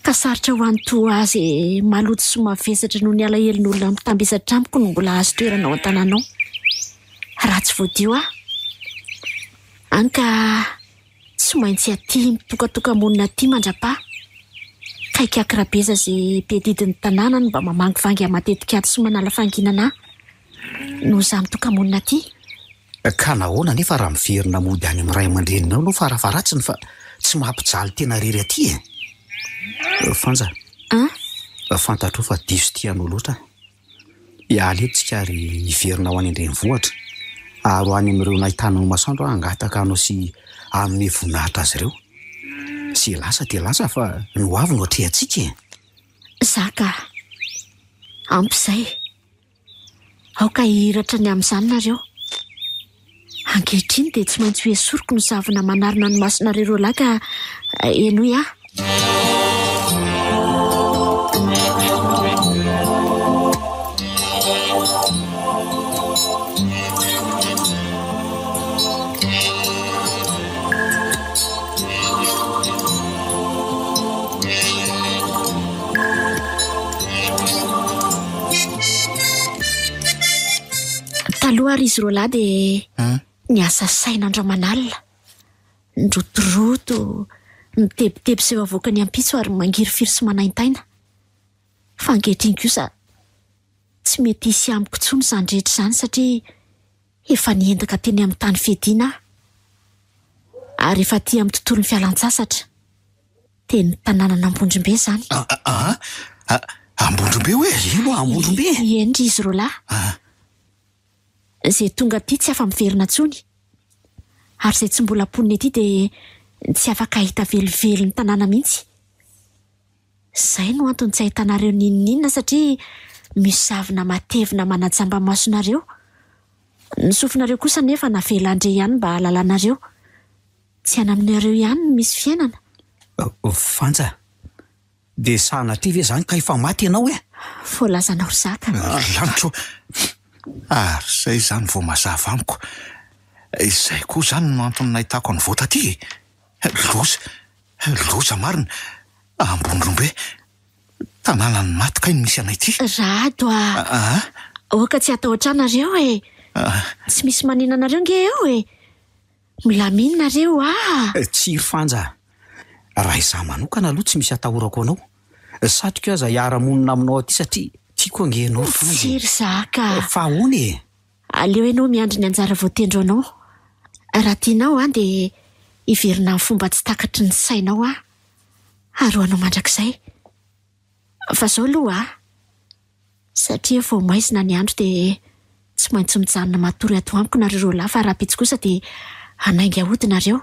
Ka sarotra ho anto azy maloto sy mavesatra noho ny alahelon'olona mitambesatra amiko no mbola azo toerana ao an-tanànao. Raha tsy voadio anka tsy maintsy aty mitokatoka-monina aty mandra-pa. Kaiky rabeza izay be didin'ny tanàna no mba mamangivangy matetika ato sy manala fanginana no za mitoka-monina aty. Ka nahoana nefa raha miverina mody any amin'ny ray aman-dreninao no farafaratsiny fa tsy mampijaly tena rery aty e. Fanja. Fantatro fa diso tianao loatra. Hialy eto tsika ary hiverina ho any an-drenivohitra. Ary ho any amin'ireo nahitana ny masoandro hangataka anao sy amin'ny voninahitra azy ireo. Sy lasa dia lasa fa ny hoavy no atrehantsika e. Zaka, ampizay. Aoka hiratra ny amin'izany nareo. Ankehitriny dia tsy maintsy hoe soroko no zavona manarina ny masonareo roalahy ka enoy aho. Taloha ary izy roalahy dia niasa saina andromanalina, nirotoroto, mitebiteby sy eo avoaka ny ampitso ary mangiry sy manaintaina. Fa ankehitriny kosa tsy mety hisy amiko intsony izany rehetra izany satria efa niendaka teny amin'ny tany fiadiana ary efa aty amin'ny tontolon'ny fialan-tsasatra, teny tanànan'Ambondrombe izany. Ambondrombe hoe? Ino Ambondrombe? Endry izy roalahy. Izay tonga aty tsy afa-miverina intsony, ary izay tsy mbola poniny aty dia tsy afaka hahita velively ny tanàna mihitsy. Izay no antony tsy ahitanareo ninninona satria misy zavona matevina manajamba masonareo. Ny sofinareo kosa nefa navela andre ihany mba halalanareo. Tsy any aminareo ihany no misy fiainana. Fanja, dia sanatria ve izany ka efa maty ianao e? Voalazanao ry zaka. Lanitro, ary izay izany vao mazava amiko. Izay koa izany no antony nahitako ny vota aty. Loza marina, Ambondrombe, tanàna ny maty kay no misy anay ity. Rado oka tsy atao an-tranareo e. Tsy misy manina anareo nge eo e. Milamina nareo Tsiry Fanja, raha izaho manokana aloha tsy misy atahorako anao. Satroka aza hiara-monina aminao aty satria tiako angenao. Tsiry zaka. Fa ahoana e? Aleo ianao miandry ny anjara voatendro anao. Raha tianao dia hiverina amin'ny fomba tsy takatry ny sainao ary ho anao mandrakizay. Fa izao aloha satria vao maizina ny andro dia tsy maintsy mijanona matory ato amiko nareo roalahy, fa raha-pitsy kosa dia hanainga ahodinareo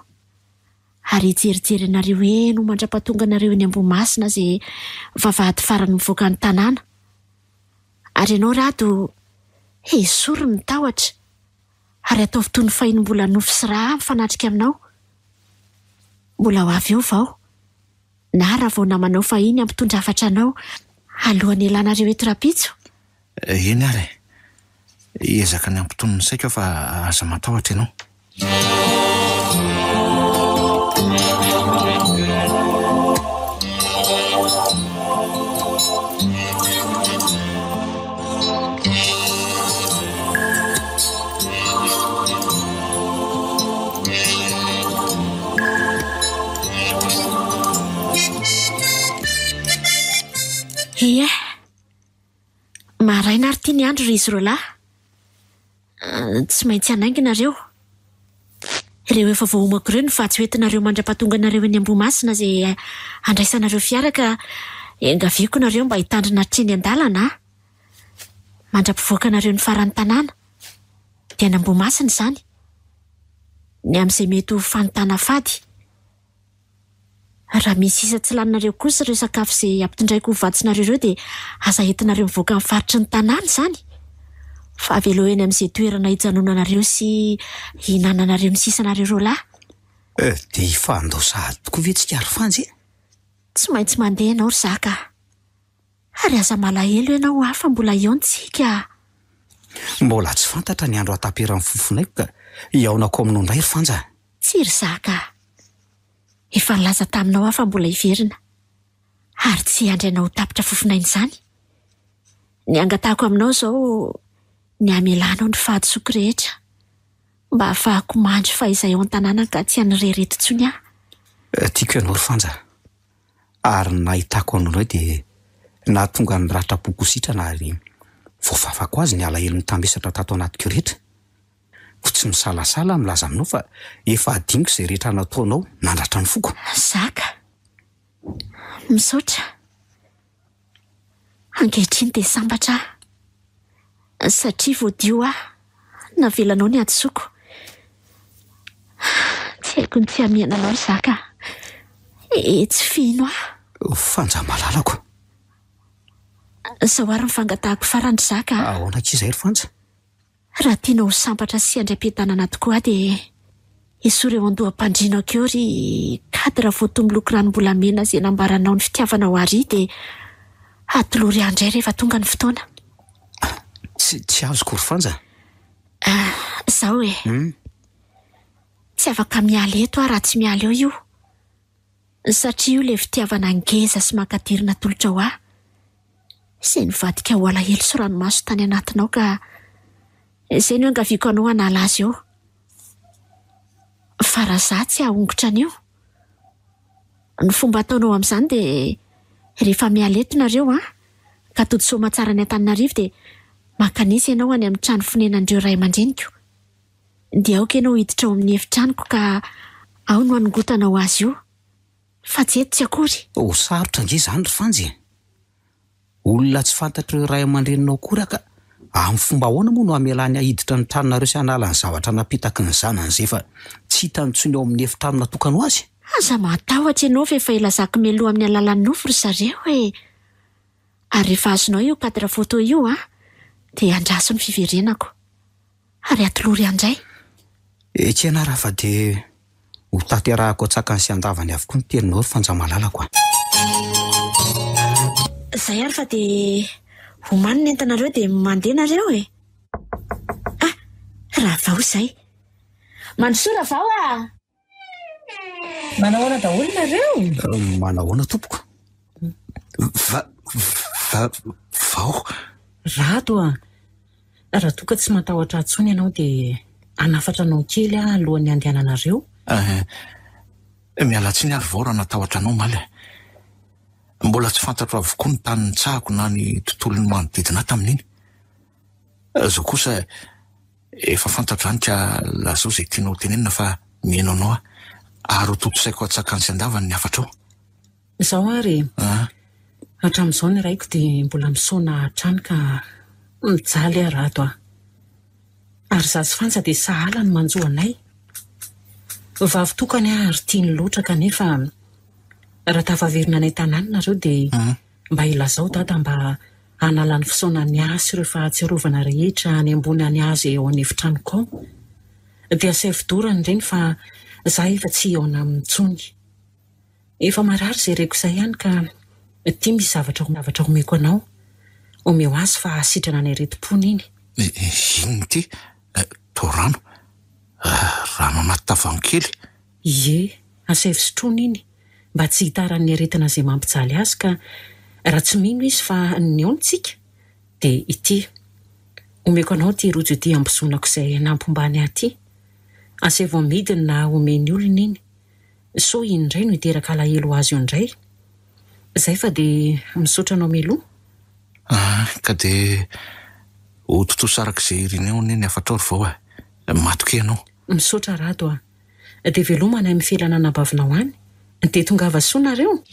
ary hijerijery anareo eno mandra-pahatonga anareo eny Ambohimasina izay vavahady farany mivoaka ny tanàna. Ary ianao Rado, esory ny tahotra ary ataovy toy ny fahiny-mbola nofy sy raha mifanatrika aminao. Mbola ho avy eo vao, na raha vao namanao fahiny ampitondra hafatra anao alohan'ny ilanareo eto rahampitso. Eny ary, ezaka ny ampitony ny saiko fa aza matahotra ianao. Ie, maraina ary tia ny andro ry izy roalahy. Tsy maintsy hanainginareo. Ireo efa voahomako ireo no vatsy hoentinareo mandra-pahatonga nareo eny Ambohimasina izay andraisanareo fiara ka engaviako nareo mba hitandrina hatreny an-dalana. Mandra-pivoaka nareo ny faran'ny tanàna dia ny Ambohimasina izany, ny amin'izay mety ho fanontana fady. Raha misy isa tsy laninareo kosa ireo sakafo izay ampitondraiko ho vatsinareo ireo dia aza entinareo mivoaka amin'ny faritry ny tanàna izany. Fa avy elo eny amin'izay toerana hijanonanareo sy hinananareo ny sisanareo roalahy. Dia ifandao sahady tokoa ve tsika ry Fanja? Tsy maintsy mandeha ianao ry zaka. Ary aza malahelo ianao fa mbola eo ntsika. Mbola tsy fantatra ny andro hataperan'ny fofonaiko ka hiaonako aminao indray ry Fanja. Tsy ry zaka. Efa nilaza taminao fa mbola hiverina ary tsy handrianao tapitra fofonaina izany. Ny angatahako aminao izao ny amelanao ny fahadisoky rehetra mba ahafahako mandry fa izay ao an-tanàna ka tsy hanirereto intsony Tiako ianao ry Fanja, ary nahitako anao dia nahatonga ny ratra-poko sitrana ary voafafako azy ny alahelo ny tambesatra tato anatiko rehetra. Ko tsy misalasala milaza aminao fa efa adiniko izay rehetra nataonao nandratra ny foko. Zaka, misaotra. Ankehitriny dia sambatra satria voadio navelanao ny adisoko. Tsy haiko ny tsy hamiana anao ry zaka. Tsy fino Fanja malalako. Izao ary mifangatahako farany ry zaka. Ahoana k'izay ry Fanja? Raha tianao sambatra sy handram-pientanana tokoa dia esory eo andoham-pandrianao keo ry kadra foto miloko ranom-bolamena izay nambaranao ny fitiavanao ary dia atolory andray rehefa tonga ny fotoana. Tsy azoko ry Fanja. Izao tsy afaka miala eto raha tsy miala eo io, satria io ilay fitiavana ngeza sy mankatirina tolotra ho izay nivadika ho alahelo sy ranomaso tany anatinao ka Izay no angaviako anao hanala azy eo. Fa raha izaho tsy ahongotra an'io, ny fomba ataonao amin'izany dia rehefa miala eto nareo ka todo soa matsara ny Antananarivo dia makanisa ianao any amin'ny trano fonenan'ireo ray aman-dreniko. Dia aoka ianao hiditra ao amin'ny efitranoko ka ao no hanongotanao azy io. Fa tsy eto tsy akory. Sarotra nge izany ry Fanjy. Olona tsy fantatr'ireo ray aman-dreninao akory ka amin'ny fomba ahoana moa no hamelany ahiditra ny tranonareo sy hanala ny zavatra napitaky ny zanan'izay fa tsy hitany intsony ao amin'ny efitrano natokana ho azy. Aza matahotra ianao fa efa ilazako mialoha amin'ny alalan'ny nofo ry zareo e. Ary rehefa azonao io cadre photo io dia andraso ny fiverenako. Ary atolory andray. Ekena raha fa dia ho tanterahako atsakany sy andavany avokoa ny telinao ry Fanjamalalako. Zay ary fa dia homany ny entanareo dia mandeha nareo e. Raha vao izay. Manosoa raha vao Manahoana daholo nareo? Manahoana tompoko? Vao. Rato raha toka tsy matahotra intsony ianao dia hanafatra anao kely alohan'ny andehananareo. Miala tsiny ary vao raha natahotra anao maly. Mbola tsy fantatro avokoa ny tany nitsahako na ny tontolon'ny manodidina tamin'iny. Zao kosa efa fantatro any ka lazao izay tianao tenenina fa mihaino anao ary ho totosaiko atsakany sy andavany ny afatrao. Izao ary hatramin'izao ny raiko dia mbola misaona hatrany ka mijaly rato Ary za tsy fansa dia sahala ny manjo anay. Vavy tokany ary tiany loatra kanefa raha tafaverina anay tanàna nareo dia mba ilazao dada mba hanala ny fisaonan'ny azy ireo fahatsiarovana rehetra any ambony any azy eo anefitranoko ao. Dia safiodorany ireny fa za efa tsy eo amin'intsony. Efa marary izay reko izay ihany ka tia misy zavatra homeko anao. Omeo azy fa sitrana ny aretim-pony iny. Iny ty? Tao rano? Rano anaty tavoahangy kely? Ie, asay fisotroana iny. Mba tsy hitaran'ny aretina izay mampijaly azy ka raha tsy mino izy fa ny eontsika dia ity. Omeko anao ty rojo ity ambozonako izay nampombany aty. Asay vao midiny na omeny olona iny. So indray no hiteraka alahelo azy io indray. Izay fa dia misaotra anao meloa. Ka dia ho tontosaraka izay irineo ny afatrao ry vao matoka ianao. Misaotra rato dia velomana amin'ny felana nabavinao any. Dia tongava soa nareo.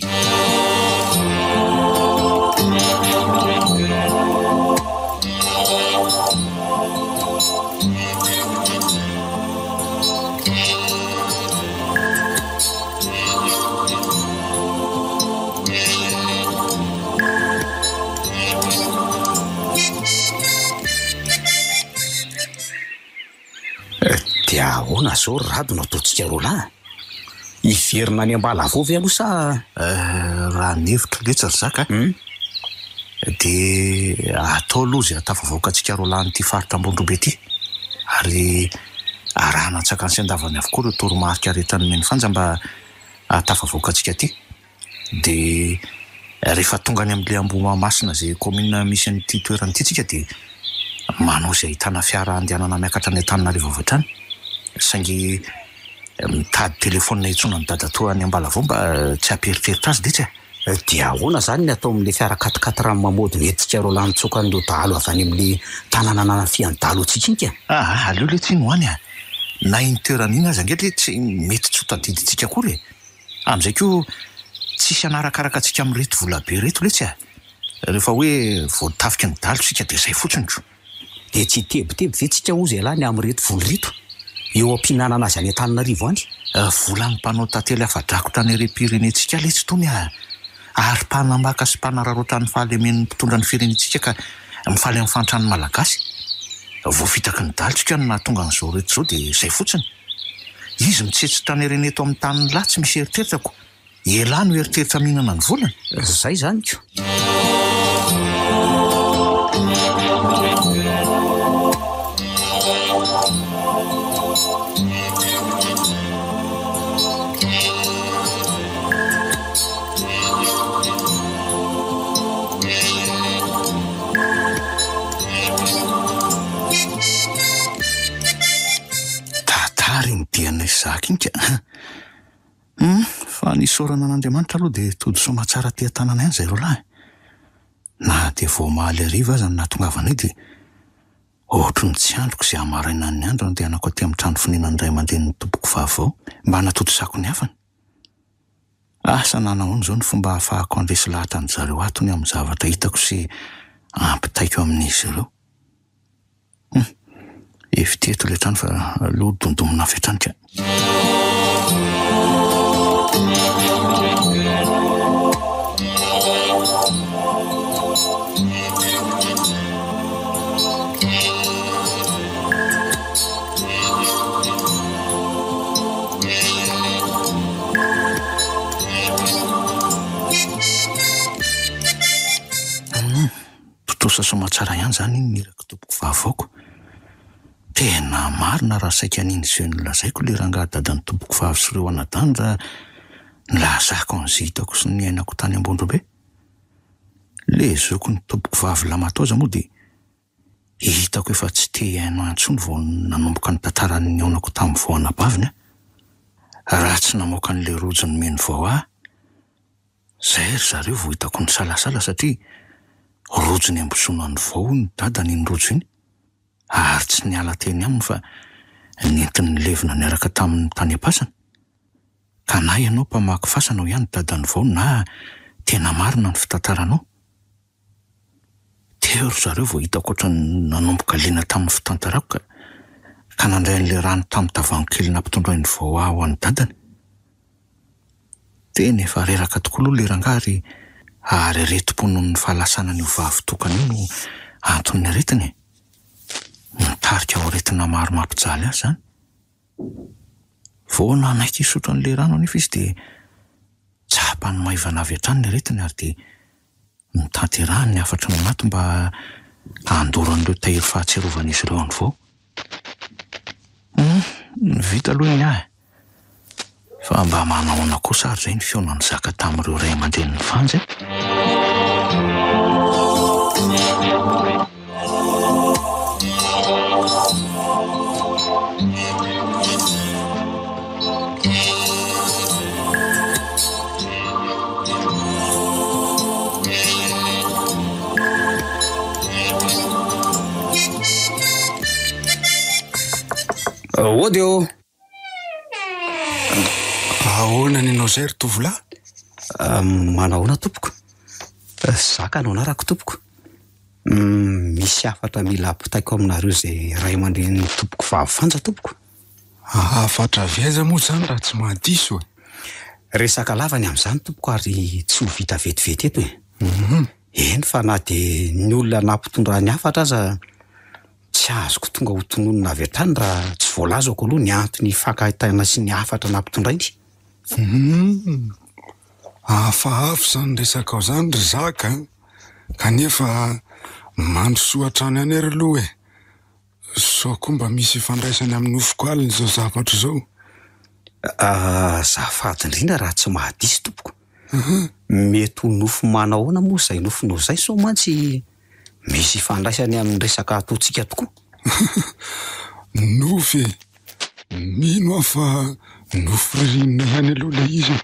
Dia ahoana zao rato no ataontsika roalahy? Hiverina any ambala vovy aloha sa raha nevitra letsa ry zaka dia atao aloha izay atafavoaka antsika roalahy n'ity faritra Ambondrobe ity ary arahana atsakany sy andavany avokoa ireo toromarika aretany meny fanja mba atafavoaka antsika ity. Dia rehefa tonga any amin'ilay Ambohimahamasina izay commune misy an'ity toerana ity tsika dia manao izay ahitana fiara andehanana miakatra ny Antananarivo avy hatrany. Saingy mitady telefônina hitsoina ny dadatoa any Ambalavoa mba tsy hamperitreritra azy dia tsy dia ahoana izany ny atao amin'ilay fiara 4x4 rano mamody entsika roalahy nitsoka ny dalo avy any amin'ilay tanàna nanafian'ny dalo antsika iny ka. Aleo le tsy noany na iny toerana iny aza ange le tsy mety tsy ho tadidintsika akory. Amin'izay koa tsisy hanarakaraka antsika amin'ireto volabe reto le tsy rehefa hoe voatafika ny dalo tsika dia izay fotsiny ko. Dia tsy tebiteby ve tsika ho izay lahy ny amin'ireto voly reto eo am-pihinanana azy any Antananarivo any? Volany mpanao tantely afa-drakotra ny ere-pirenentsika le tsy tony ary mpanambaka sy mpanararaotra ny fahalemen'ny mpitondra ny firenentsika ka mifaly amin'ny fantrany malagasy. Vao fitaky ny dalitsika no nahatonga an'izao reto izao dia izay fotsiny. Izy mitsetsitra ny ereneto amin'ny tany lahy tsy misy eritreritako. Ela no eritreritra mihinana ny volany. Izay zany ko. madinika. Fa nisorana an'Andriamanitra aloha dia tody somatsara tia-tanana ihany izay roalahy. Na dia vao mahaly hariva aza no nahatongavana dia ohatry ny tsy androko izay hamaraina ny andro dia anako aty amin'ny trano fonenany iray aman-dreny ny tompoko vavao mba hanatody sako ny hafany. Asa nanahoana izao ny fomba ahafahako handresy lahatra ny zareo atony amin'ny zavatra hitako sy ampitaiko amin'izy ireo. Efiteto ilay trano fa aloha dondomina avy hatrany ka. Totosa somatsara ihany zany nirako tompoko vavaoko. Tena marina raha saika an'iny izay nolazaiko le rangahy dadan'ny tompoko vavy sy ireo anadanja nilazako an'izay hitako sy ny ainako tany Ambondrobe. Le zoko ny tompoko vavy Lamatoza moa dia hitako efa tsy te haino antsony vao nanomboka ny tantaran'ny aonako tamin'ny vao anabaviny. Raha tsy namoaka an'ilay rojo ny meny vao zay ry zareo vao hitako ny salasala satria rojo ny ambosona ny vao ny dadany iny rojo iny. Ary tsy niala teny aminy fa nentin'ny levina niaraka tamin'ny tany am-pasana. Ka na ianao mpamaky fasana ihany dadany vao na tena marina ny fitantaranao. Teo ry zareo vao hitako ohatry nanomboka lena tamin'ny fitantarako ka nandray an'ilay rano tamin'ny tavoahangy kely nampitondrainy vao ho an'ny dadany. Tena efa reraka tokoa aloha le rangahy ary retim-po noho ny fahalasana ny vavy tokana io no antony aretiny. Nitarika ao aretina maro mampijaly azy zany. Vao nanaiky hisotro an'ilay rano anefa izy dia tsapany maivana avy hatrany ny aretiny ary dia nitanterahany ny afatra ny anaty mba handoro an'ireo tahiry fahatserovana izy ireo any vao. Vita aloha iny ahy. Fa mba manahoana kosa ary izay ny feonany zaka tamin'ireo ray aman-dreny ny fanja. Ody eo. Ahoana ninao zay ry tovolahy? Manahoana tompoko? Zaka anao narako tompoko. Misy afatra mila ampitaiko aminareo izay ray aman-dreny tompoko vavy fanja tompoko. Afatra viaiza moa zany raha tsy mahadiso e? Resaka lavany amin'izany tompoko ary tsy ho vita vetivety eto e. Eny fa na dia ny olona nampitondra ny afatra aza tsy azoko tonga ho tononona avy hatrany raha tsy voalazako aloha ny antony fankahitana sy ny afatra nampitondrainy. Hafahafa zany resaka ao zany ry zaka kanefa mandrosoa hatrany any ary aloha e. Sao koa mba misy ifandraisany amin'ny nofoko alina izao zavatra izao. Zafady indrindra raha tsy mahadisy tompoko. Mety ho nofo manahoana moa izay nofonao izay sao mantsy misy ifandraisany amin'ny resaka ataontsika tokoa. Nofy mino aho fa nofo ririnina ihany aloha ilay izy.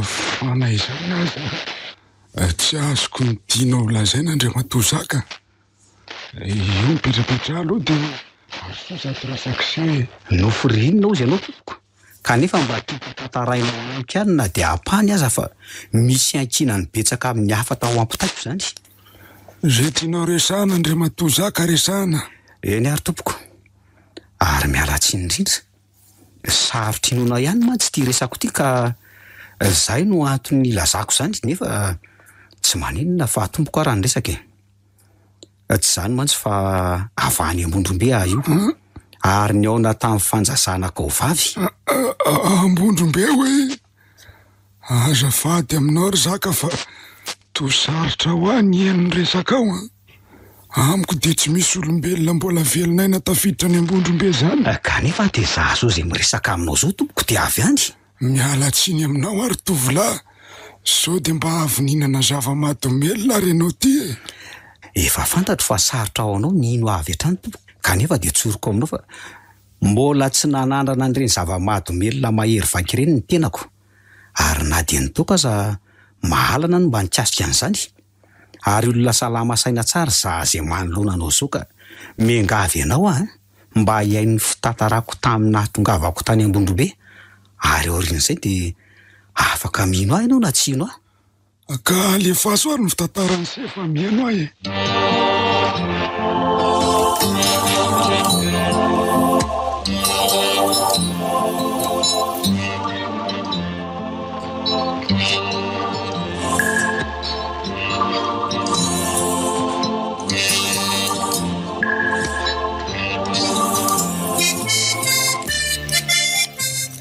Fanaizana aza tsy azoko ny tianao lazaina Andriamatoa zaka. Io mipetrapetra aloha dia asozato rasak'izay. Nofo ririnina ozy ianao tompoko. Kanefa mba tiako tantarainao amiko ihany na dia ampahany aza fa misy ankinany betsaka amin'ny afatra ao ampitaiko izany. Zay tianao resahana Andriamatoa zaka resahana. Eny ary tompoko. Ary miala tsiny indrindra. Sarotra inona ihany mantsy ity resako ity ka izay no antony lazako izany nefa tsy maninona fa tompoko raha ny resaka e. Tsy izany mantsy fa avany Ambondrombe io. Ary ny aona tamin'ny fanjazanako ao vavy. Ambondrombe hoe azafady aminao ry zaka fa tosarotra ho any henony resaka ao amiko dia tsy misy olombelona mbola velonaina tafiditra ny Ambondrombe zany. Kanefa dia za zao izay miresaka aminao zao tompoko dia avy any. Miala tsiny aminao ary tovolahy. Sao dia mba avy-ninana zava-mahadomelona renao ty e. Efa fantatro fa sarotra ao anao ny ino avy hatrany tompoko. Kanefa dia tsoroko aminao fa Mbola tsy nanandrana an'ireny zava-mahadomelona mahery vaky ireny ny tenako. Ary na dia nitoka aza mahalana no mba nikasika an'izany. Ary olona salama saina tsara za izay manoloana anao izao ka miangavy ianao mba hiain'ny fitantarako tamin'ny nahatongavako tany Ambondrobe. Ary aorian'izay dia afaka mino ahy ianao na tsy ino ahy. Ka alefaso ary ny fitantarany se fa mihaino ahy e.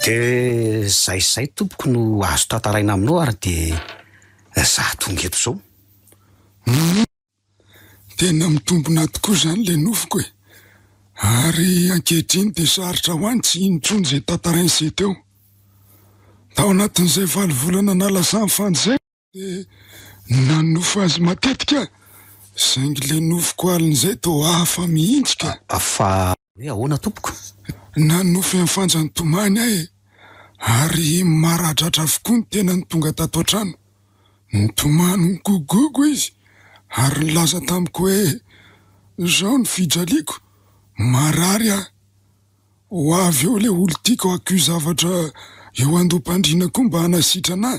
Dia zay tompoko no azo tantaraina aminao ary dia za tonga eto izao. Tena mitombona tokoa izany ilay nofoko e. Ary ankehitriny dia sarotra ho any tsy intsony izay tantarainy izay teo. Tao anatin'izay 5 volana nalasa ny fandrosaina dia nanofo azy matetika. Saingy ilay nofoko alin'izay toa hafa mihitsika. Fa hoe ahoana tompoko? Nanofo amin'ny fanjantomany ahy e. Ary maradratra avokoa ny tena ny tonga tato an-trano. Nitomany migogogo izy. Ary nilaza tamiko hoe izao ny fijaliako. Marary aho. Ho avy eo ilay olo tiako akio zavatra eo andom-pandriana koa mba hanasitrana.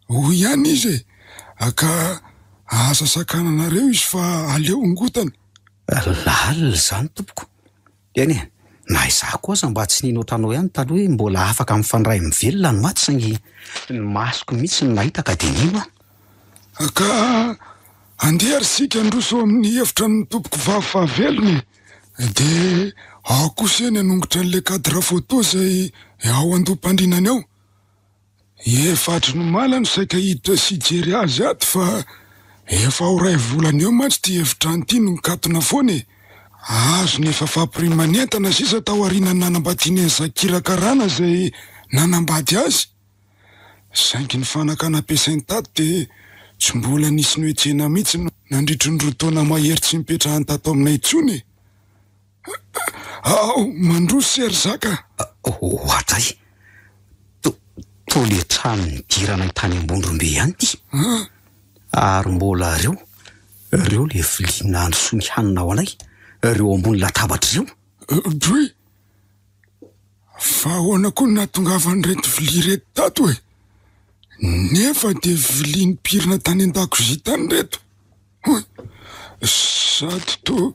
Ho ihany izy e. Aka asa sakananareo izy fa aleo ngotany. Lalina izany tompoko. Eny e. Na izaho koa aza mba tsy nino ohatranao ihany taloha hoe mbola afaka mifandray mivelona ny maty saingy ny masoko mihitsy ny nahita ka dia nino aho. Ka andeha ary sika androso amin'ny hevitra ny tompoko vavivelony. Dia ao kosa eny hanongotra an'ilay cadre photo izay ao andom-pandrinany ao. Efatry no mala no saika hiditra sy hijery azy ato fa efa ho 2 volana eo mantsy ty hevitra an'ity no nikatona foana e. Azo nefa fampirimana sisa tao aorianany nanambadiany ny Zakira Karana izay nanambady azy. Saingy ny fanaka nampiasainy tato dia tsy mbola nisy nohetsena mihitsy nandritry ny 2 taona mahery tsy mipetrahany tato aminay intsony. Ao, mandroso sery zaka. Ohatray. Tole trano nidirana tany Ambondrombe ihany ty. Ary mbola reo le vilia nandroso ny hanina ao anay. Reo ambony latabatra ireo. Boy, fa ahoana koa nahatongavany reto vilia reto tato e. Nefa dia vilia nipirina tany an-dakozia tany reto. Sady to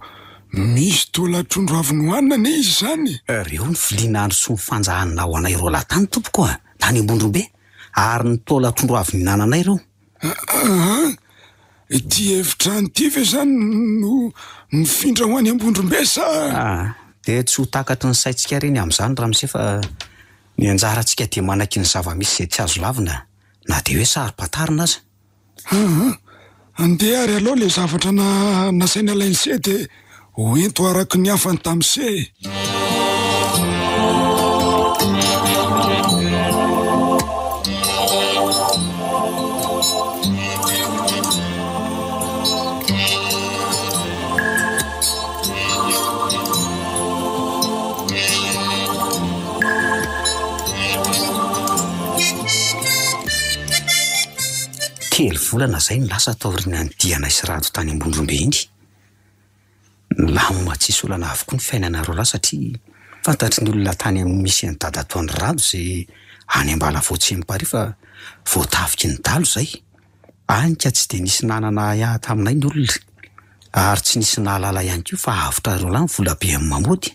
misy tola-trondro avy nohanina ne izy izany. Reo ny vilia nandroso ny fanjahanina ao anay reo lahatany tompoko tany Ambondrombe. Ary ny tola-trondro avy nihinananay reo. Ity hevitra an'ity ve izany no nifindra ho any Ambondrombe sa? Dia tsy ho takatry ny saintsika ireny amin'izany raha misy fa ny anjarantsika dia manaky ny zava-misy izay tsy azo lavina na dia hoe sary-patarina aza. Andeha ary aloha ilay zavatra nasaina lainy se dia hoento araka ny hafany tamin'ny se. Kely volana izay ny lasa taoriana ny diana sy rato tany Ambondrombe iny. Lamoma tsisy olana avokoa ny fiainanareo lahy satria fantatry ny olona tany amin'ny misy ny dadatoan'ny rado izay any Ambalavoatsy Empary fa voatafiky ny dalo izay. Anka tsy dia nisy nanana ahy taminay ny olona. Ary tsy nisy nahalala ihany koa fa avotra ireo lahy ny vola be amin'ny mamody.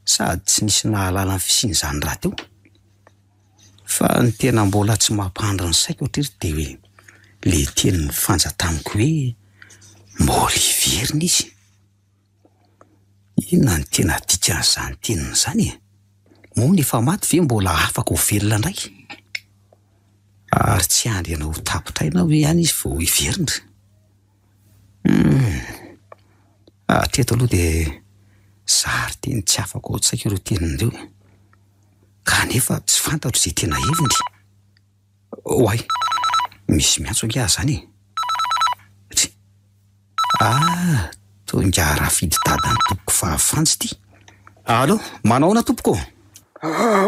Sady tsy nisy nahalala ny fisian'izany raha teo. Fa ny tena mbola tsy mampandra ny saiko ohatrery dia hoe le teny fanjatamiko hoe mbola hiverina izy. Inona ny tena dikan'izany teniny izany e? Moa efa maty ve mbola afaka ho velona indray? Ary tsy andriana ho tapitraina hoe ihany izy vao hiverina. Hatreto aloha dia zary teny tsy afaka ao an-tsaiko ireo tenin'ireo. Kanefa tsy fantatro izay tena heviny. Hoay, misy miantso angaha izany e. Tonga raha fidy dadan'ny tompoko fahafantsy ity. Allo, manao ahoana tompoko?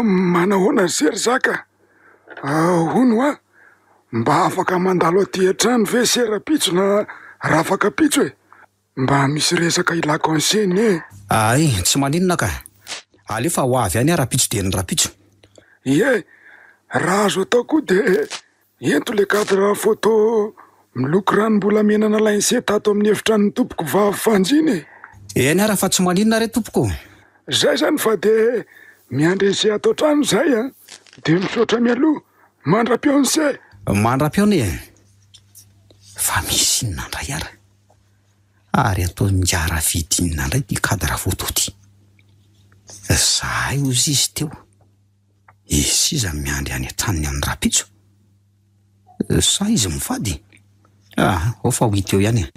Manahoana sery zaka? Hono a mba afaka mandalo aty an-trano ve serapitso na rafaka pitso e? Mba misy resaka ilako anseny e. Ay, tsy maninona ka. Alefa ho avy any rapitso de ny rapitso. Ie, raha azo atao koa de ento le cadre photo miloko ranom-bolamena nalainy se tato amin'ny efitran'ny tompoko vavy fanjiny e. Eny ara fa tsy maninona re tompoko. Zay zany fa de miandry se atao trano zay a de misaotra mialoha mandra-peo ny se. Mandra-peo ne fa misy inona ndray ara ary atao njara vidinina indray ty cadre photo ty. Zahay ozy izy teo izy iza miandry any an-tranony amin'ny rapitso sa izy mivady? Ao fa ho hita eo ihany e.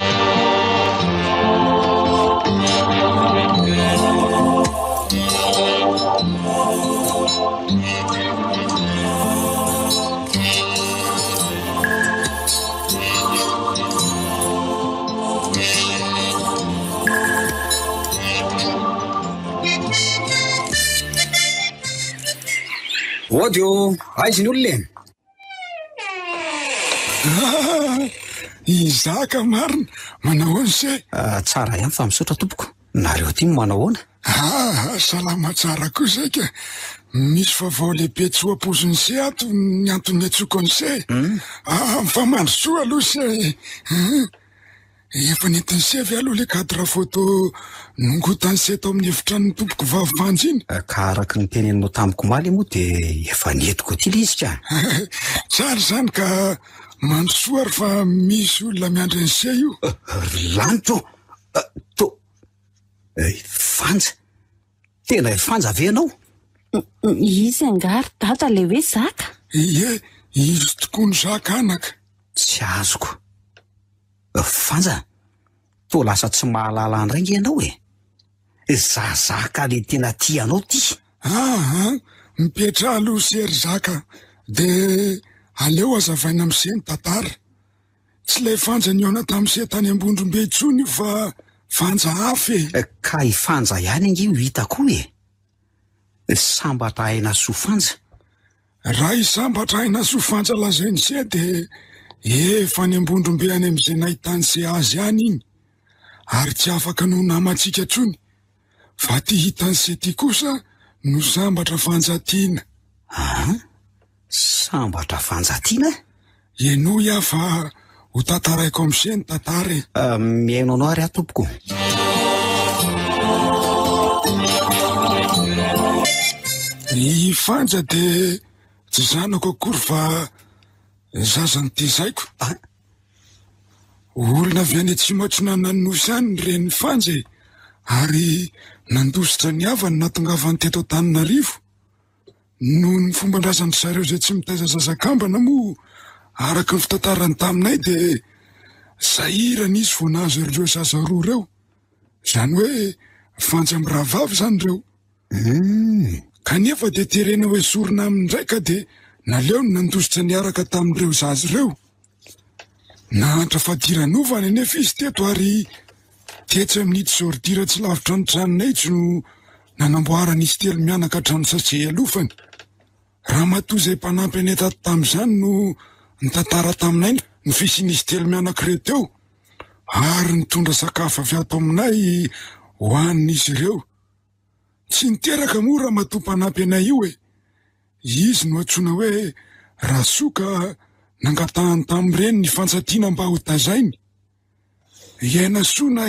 Odio, aizy ny olona eny. Izaka marina, manao ahoana se? Tsara ihany fa misaotra tompoko. Nareo ty manao ahoana? Salama tsara koa saika. Misy vaovao lehibe tsy ho ampozony se ato ny antony atsoko ny se. Fa mandrosoa aloha se. Efa nentiny sevy aloha le cadre photo nongotany se tao amin'ny efitran'ny tompoko vavy fanjiny. Ka araky ny teneninao tamiko maly moa de efa netiko ty le izy ka. Tsara zany ka mandrosoa ary fa misy olona miandry ny se io. Lanitro fanja tena fanja venao? Izy angary data le hoe zaka? Ie, izy tokoa ny zaka anaka. Tsy azoko. Fanja, to lasa tsy mahalala andray ianao e. Zaka le tena tianao ty. Mipetra aloha sery zaka de aleo azavaina am'se ny tantara. Tsy lay fanja niona tam'se tany Ambondrombe itsony io fa fanja hafa e. Ka ifanja ihany ange io hitako e. Sambatra aina sofanja. Raha isambatra aina sofanja lazainy se de efa ny Ambondrombe any am'izay nahitany se azy ihany iny. Ary tsy afaka no namatsika tsony. Fa ty hitany se ty kosa no sambatra fanjatiana. Sambatra fanjatiana? Eno ia fa ho tantaraiko am'se ny tantara e. Miaino anao ary atompoko. Ny fanja de tsy zanako akory fa zazany ty zaiko. Olona avy any Atsimatrona nanosy any reny fanja e. Ary nandositra ny havany natongavany teto Antananarivo. No ny fomban-drazany zareo zay tsy mitaiza zazakambana moa araka ny fitantarany taminay de sahirana izy vao nahazo ireo zaza roa reo. Zany hoe fanja am'rahavavy zany reo. Kanefa de terena hoe sorona amin'indray ka de naleo ny nandositra ny araka tamin'ireo zazy reo. Nahantra fadiranova ny nefa izy teto ary tetsy amin'ity zordira tsy lavitra ny tranonay tsy no nanamboarana izy telo mianaka hatrany satria alofany. Raha matoa izay mpanampy any tato tamin'izany no nitantara taminay ny fisian'izy telo mianaka ireo teo ary nitondra sakafo avy ato aminay ho hanin'izy ireo. Tsy niteraka moa raha matoa mpanampy anay io e. Izy no antsoina hoe Rasoka nangatahany tamin'ireny ny fanjatiana mba ho tazainy. Iaina soa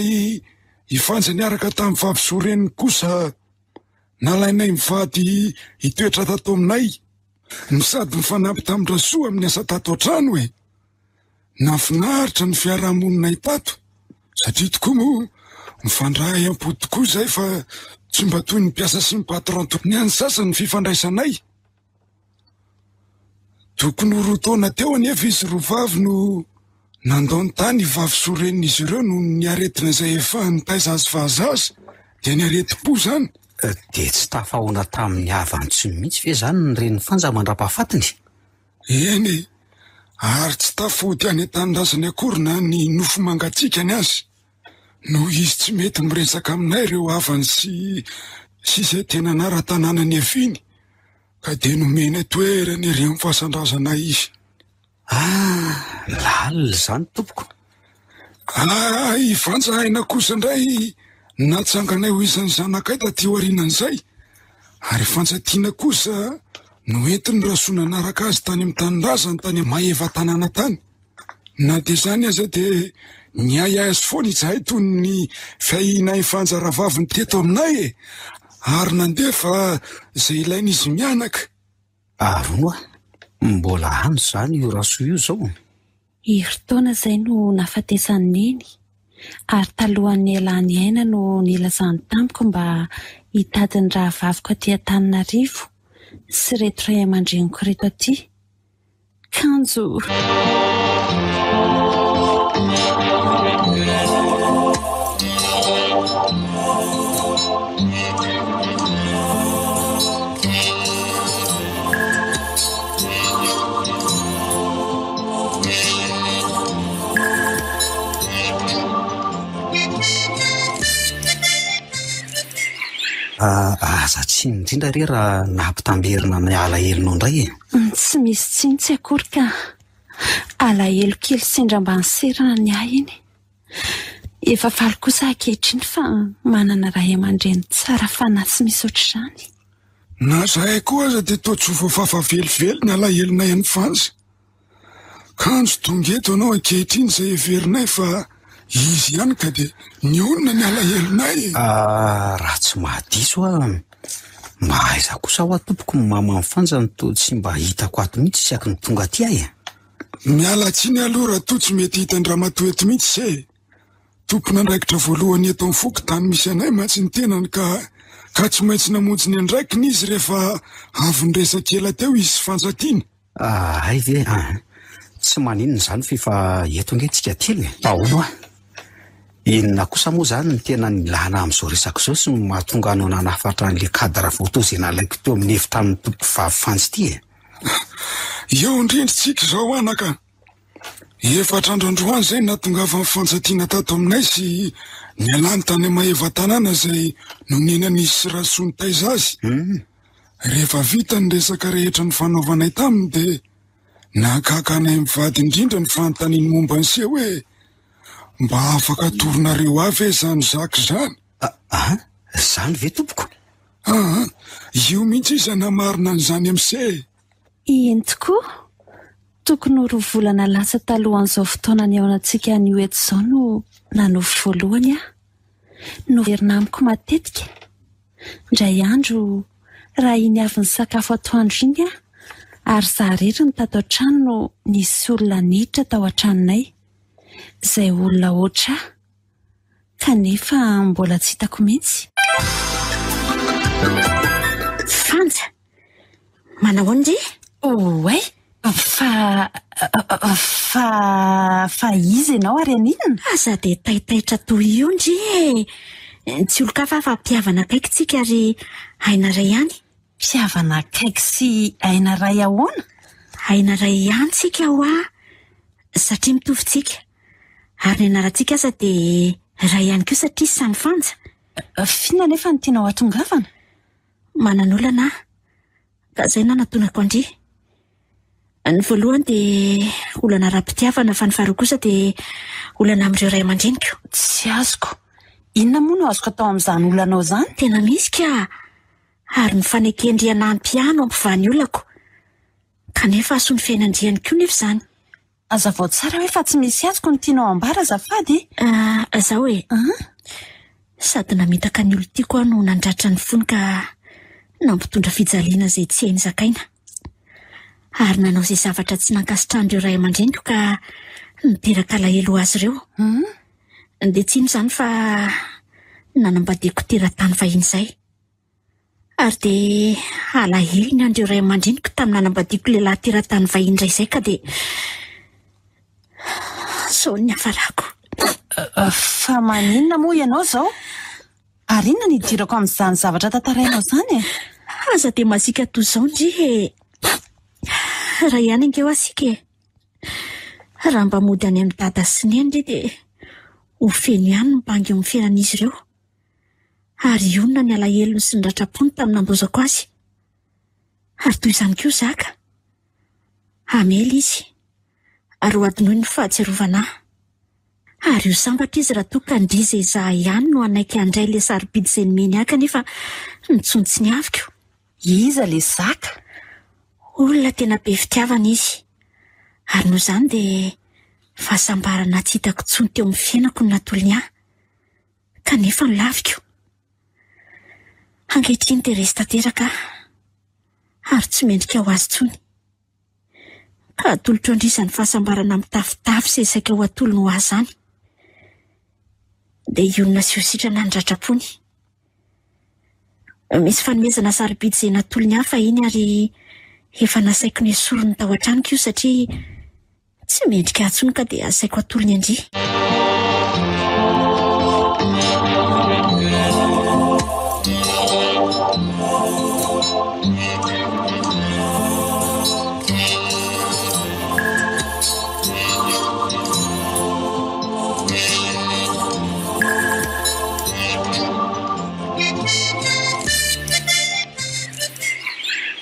ifanja niaraka tamin'ny vavy kosa nalainay mivady hitoetra tato aminay. Ny sady mifanampy tamin'ny Rasoa amin'ny asa tato an-trano e. Nafinaritra ny fiarahamoninay tato satria tokoa moa mifandray am-po tokoa zay fa tsy mba toy ny mpiasa sy ny patron tokony any sasany fifandraisanay. Tokony ho roa taona teo anefa izy roa vavy no nandao tany vavy sorenin'izy ireo no ny aretina izay efa nitaiza azy vazaza dia ny areti-po zany. De tsy tafahoana tamin'ny havany tsy mihitsy ve zany ny reny fanja mandra-pahafatiny? Eny, ary tsy tafody any an-tanindrazany akory na ny nofo mangatsiaka ny azy. No izy tsy mety miresaka aminay ireo havany sy sy izay tena nara-tanàna ny aviny ka dia nomena toerany ery amin'ny fahasandrazana izy. Lalina zany tompoko. Ivanja haina kosa indray natsanganay ho isan'ny zanakay taty aorianan'izay ary fanjatiana kosa no entiny rasoana anaraka azy tany amin'ny tanindrazany tany maheva tanàna tany. Na dia izany aza dia niay azy foana izahay toy ny fiahina fanjaravaviny teto aminay ary nandefa izay ilain'izy mianaka. Aroa mbola andro zany io raso io zao. Iry-taona izay no nafatesany neny ary talohan'ny ialany aina no nilazany tamiko mba hitady ny raha vaviko aty Antananarivo sy reto ray aman-dreniko reto aty. Kanjo. Aza tsy indrindra re raha nampitamberina amin'ny alahelo indray Tsy misy tsintsy akory ka alahelo kely sendra ambany serana ny ahy iny. Efa faly kosa ankehitriny fa manana ray aman-dreny tsara fa na tsy misy ohatr'izany. Na zahay koa aza dia toa tsy voafafa velively ny alahelonay any Fanja. Kanjo tonga eto anao ankehitriny izay heverinay fa izy ihany ka dia nionona ny alahelonay. Raha tsy mahadiso mba aiza kosa ho atompoko ny mama amin'ny Fanja ny toa tsy mba hitako ato mihitsy sy aky ny tonga aty ahy. Miala tsiny aloha raha toa tsy mety hita ny ramatoa eto mihitsy izay. Tompona andraikitra voalohany eto amin'ny fokontany misy anay mantsy ny tenany ka tsy maintsy namonjy ny andraikiny izy rehefa avy niresaka ela teo izy fanjatiana. Ay ve tsy maninona izany fefa eto angentsika telo ahoana. Inona kosa moa zany ny tena nilana amin'izao resaka izao sy no mahatonga anao nanafatra an'ilay kadra voto izay nalaiko teo amin'ny efitra amin'ny tompo vavy Fanja ity Eo indrindritsika izao anaka. Efatra androandroany izay nahatongava amin'ny fanjatiana tato aminay sy nialany tany maheva tanàna izay nonenan'izy sy rasony taiza azy. Rehefa vita ny resaka rehetra ny fanaovanay taminy dia nahakaka anay mivady indrindra ny fanontaniany momba an'se hoe mba afaka toronareo avy izany zaka izany. Izany ve tompoko? Io mihitsy izy namarina an'izany amin'se. Iny tokoa tokony ho roa volana lasa talohan'izao fotoana ny ao anantsika ny eto izao no nanofy voalohany no verina amiko matetika. Indray andro raha iny avy ny sakafo atoandro iny ary zaharery ny tato an-trano no nisy olona niditra tao an-tranonay izay olona oatra kanefa mbola tsy hitako mihitsy. Fanja manao an'izay? Oay, fa izy ianao ary aninona? Aza dia taitaitra toy io ndry tsy olon-kafa fa mpihavana akaiky tsika ary aina ray ihany. Mpihavana akaiky sy aina ray ahoana? Aina ray ihany tsika satria mitovy tsika ary ny anarantsika aza dia ray ihany koa satria samy Fanja. Fina nefa ny tiana ho atongavana? Manan'olana ka izay nanatonako andry. Ny voalohany dia olana ara-pitiavana fa ny faharoa kosa dia olana amin'ireo ray aman-dreniko. Tsy azoko. Inona moa no azoko atao amin'izany olanao izany? Tena misy ka ary ny fanekendriana am-piano ampivany olako kanefa aso ny fiainandriany koa nefa izany. Azavao tsara hoe fa tsy misy azoko ny tianao ambara azafady. Zaho hoe sady namitaka ny olo-tiako aho no nandratra ny fony ka nampitondra fijaliana izay tsy hainy zakaina ary nanao izay zavatra tsy nankasitrahan'ireo ray aman-dreniko ka niteraka alahelo azy ireo. Dia tsy ino izany fa nanambadiako teratany vahiny izay ary dia alahelo ny an'ireo ray aman-dreniko tamin'ny nanambadiako lehilahy teratany vahiny indray izay ka dia sao ny hafarako. Fa maninona moa ianao izao? Ary inona ny idirako amin'izany zavatra tantarainao izany Aza dia masika toy izao ndry raha ihany ankeo asika raha mba mody any amin'ny dada sy ny endry dia ho feno ihany ny mpangy amin'ny fiainan'izy ireo Ary onona ny alahelony sy ny ratrapony tamin'nambozako azy. Ary toy izany koa Zaka. Amely izy. Ary ho adinoy ny fahatsiarovana. Ary io sambatra izy raha toa ka ndriza izaha ihany no anaiky handray le sarobidy izay nomeny aka nefa nitsony tsy niaviko. Iza le Zaka? Olona tena be fitiavana izy. Ary noho izany dia fahasambarana tsy hitako tsony teo amin'ny fiainako no natolony ahy. Kanefa ny laviko. Ankehitriny dia resy tanteraka ary tsy mendrika ho azy tsony. Ka atolotro andrisa ny fahasambarana mitafitafy sy isaika ho atolony ho azy zany. Dia ionona sy ho sitrana ny ratrapony. Misy fanomezana sarobidy izay natolony ahy fahiny ary efa nasaiko ny esorony tao an-tranoko io satria tsy mendrika atsony ka dia asaiko atolony andry.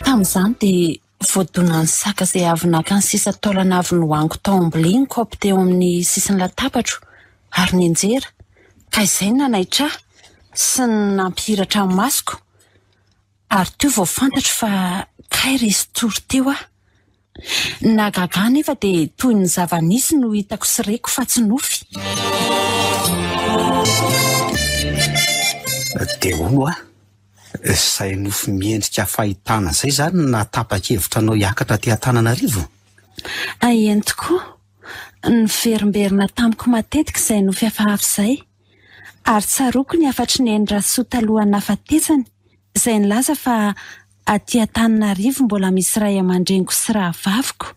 Tamin'izany dia voadona ny Zaka izay avy naka ny sisa taolana avy nohaniko tao amboliny kaopy teo amin'ny sisiny latabatra ary nianjera ka izay nanaitra sy nampihiratra amin'ny masoko ary teo vao fantatro fa kay resy tory teo aho. Nagaga nefa dia toy ny zava-nisy no hitako sy reko fa tsy nofy. Dia ono izay nofy miendrika fahitana izay zany natapa-kevitra anao hiakatra ty Antananarivo? Aeny tokoa. Ny verimberina tamiko matetika izay nofy hafahafa izay. Ary tsaroako ny afatry ny Rasoa talohany nafatesany izay nilaza fa aty Antananarivo mbola misy ray aman-dreniko sy rahavaviko.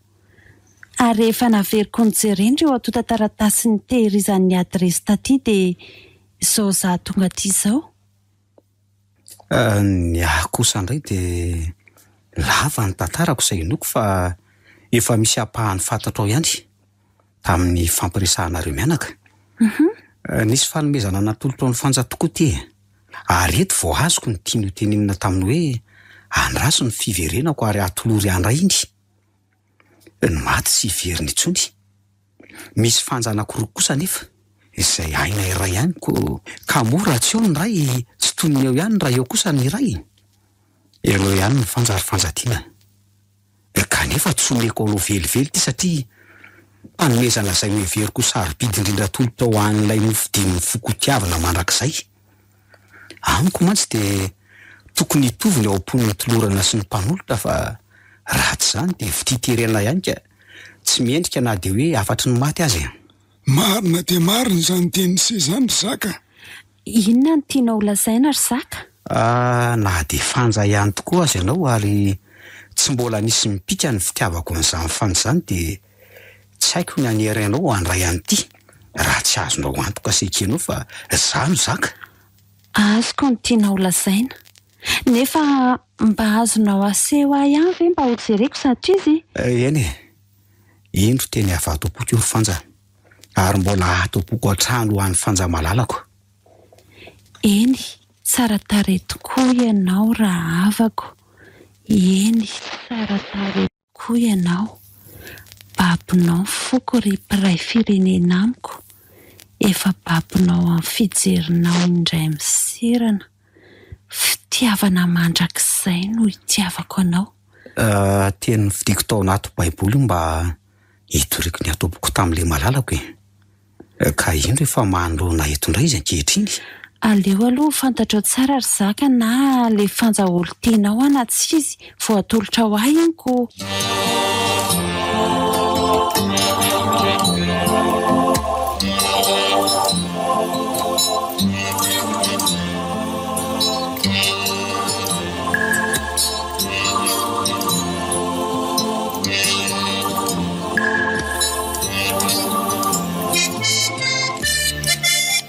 Ary rehefa naveriko ny jerendry eo ato taratasy ny tehirizan'ny adresy taty dia izao za tonga aty izao. Ny ahy kosa indray dia lava ny tantarako izay noko fa efa misy ampahany fantatrao ihany tamin'ny fampiresahanareo mianaka. Nisy fanomezana natolotro ny fanja tokoa ty. Ary eto vao azoko ny tiany tenenina taminy hoe andraso ny fiverenako ary atolory andra indry. Ny maty sy veriny intsony. Misy fanja anankiroa kosa nefa izay aina iray ihany ka mora tsy eo ny ray tsy toy ny eo ihany raha eo kosa ny iray. Elo ihany ny fanja ary fanjatiana. Kanefa tsy omeko aloha velively ty satria panomezana izay miveriko sarobidy indrindra tolotra ho an'ilay nofidin'ny fokotiavana mandrakizay. Amiko mantsy dia tokony hitovy ny ao am-pon'ny tolorana sy ny mpanolotra fa raha tsy izany dia vititerena ihany ka tsy miendrika na dia hoe afatry ny maty azy. Marina dia marina izany teny sy izany Zaka. Inona ny tianao lazaina ry Zaka? Na dia fanja ihany tokoa azy ianao ary tsy mbola nisy mipika ny fitiavako n'izany fanja izany dia tsy haiko ny aneranao andray an'ity raha tsy azonao antoka sekenao fa izany Zaka. Azoko ny tianao lazaina. Nefa mba azonao aseho ahy ihany ve mba ho jereko satria izy? Eny indro teny hafa atopoko io fanja ary mbola atopoko hatrano ho an'ny fanja malalako. Eny, tsara tarehy tokoa ianao raha havako. Eny, tsara tarehy tokoa ianao. Babinao foko ry mpiray firenena amiko. Efa babinao amin'ny fijerinao indray misirana. Fitiavana mandrakizay no hitiavako anao. Teny fidiko tao anaty baiboly mba hitoriky ny atopoko tamin'ilay malalako ka indro efa mahandrona eto indray izy ankehitriny. Aleo aloha fantatrao tsara ry Zaka na le fanjaolo tianao ana tsy izy vao atolotra ho ahy inko.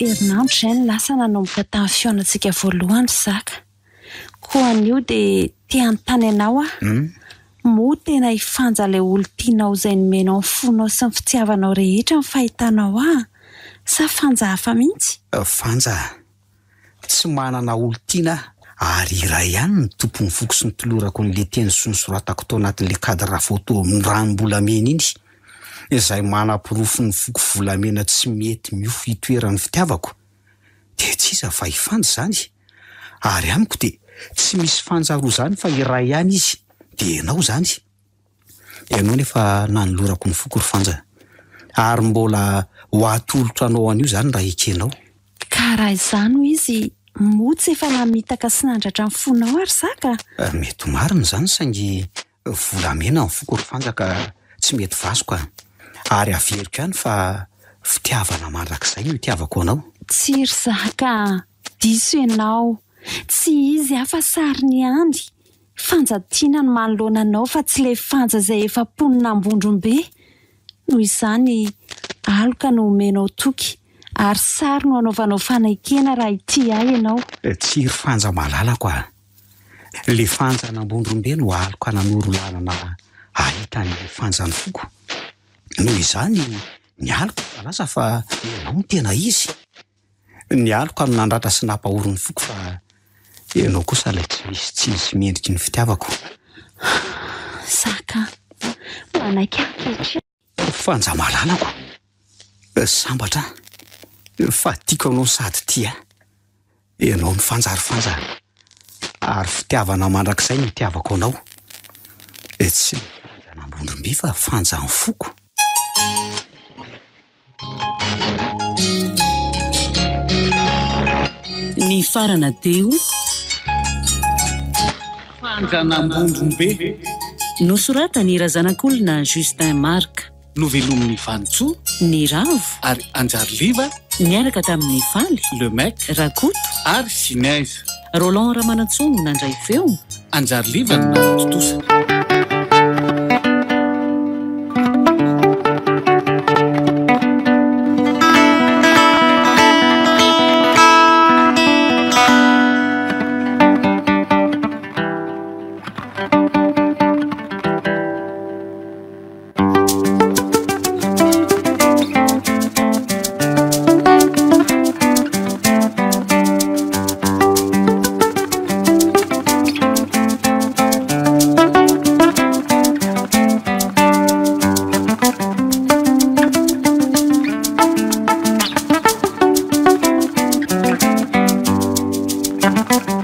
Herinandro izay ny lasa nanomboka tamin'ny fihaonantsika voalohany Zaka. Koa an'io dia tia an-tany ianao moa tena hifanja ilay olo tianao izay nomenao ny fonao sy ny fitiavanao rehetra ny fahitanao sa fanja hafa mihitsy? Fanja. tsy manana olo tiana ary iray ihany ny tompon'ny foko sy ny tolorako n'le teny sy ny soratako tao anatin'le cadre photo ranom-bolamena iny izay manam-pirofo ny foko volamena tsy mety miofo hitoeran'ny fitiavako dia tsy iza fa hifanja zany ary amiko dia tsy misy fanjaro zany fa iray ihany izy dia ianao zany ianao nefa nanolorako ny foko ry fanja ary mbola ho atolotra anao an'io zany raha ekenao karaha izany ho izy motsy efa namitaka sy nandratra ny fonao ary zaka mety marina zany saingy volamena ny foko ry fanja ka tsy mety vasoka ary averiko ihany fa fitiavana mandrakizay no itiavako anao tsy ry zaka diso ianao tsy izy afa sary ny andy fanjatiana ny manoloana anao fa tsy le fanja izay efa ponina ambondrombe noho izany aloka no omenao toky ary sary no anaovanao fanaikena raha ity ahy ianao tsy ry fanja malalako a le fanja nambondrombe no aloka nanoro lalana ahita ny fanja ny foko noho izany ny aloka lasa fa ianao ny tena izy ny aloka no nandratra sy nampahoro ny foko fa ianao kosa ilay tsy misy mendriky ny fitiavako zaka manaiky aketra fanja malalako sambatra fa tiako anao sady tia ianao ny fanjary fanja ary fitiavana mandrakizay ny tiavako anao tsy nambondrombe fa fanja ny foko ny farana deo fanja nambondrombe nosoratany razanak'olona Justin Marc novelomin'ny Vantsoa ny ravo ary Anjarliva niaraka tamin'ny faly le mec rakoto ary Sinaise Roland Ramanatsono nandray feo Anjarliva no nanatotosa Thank you.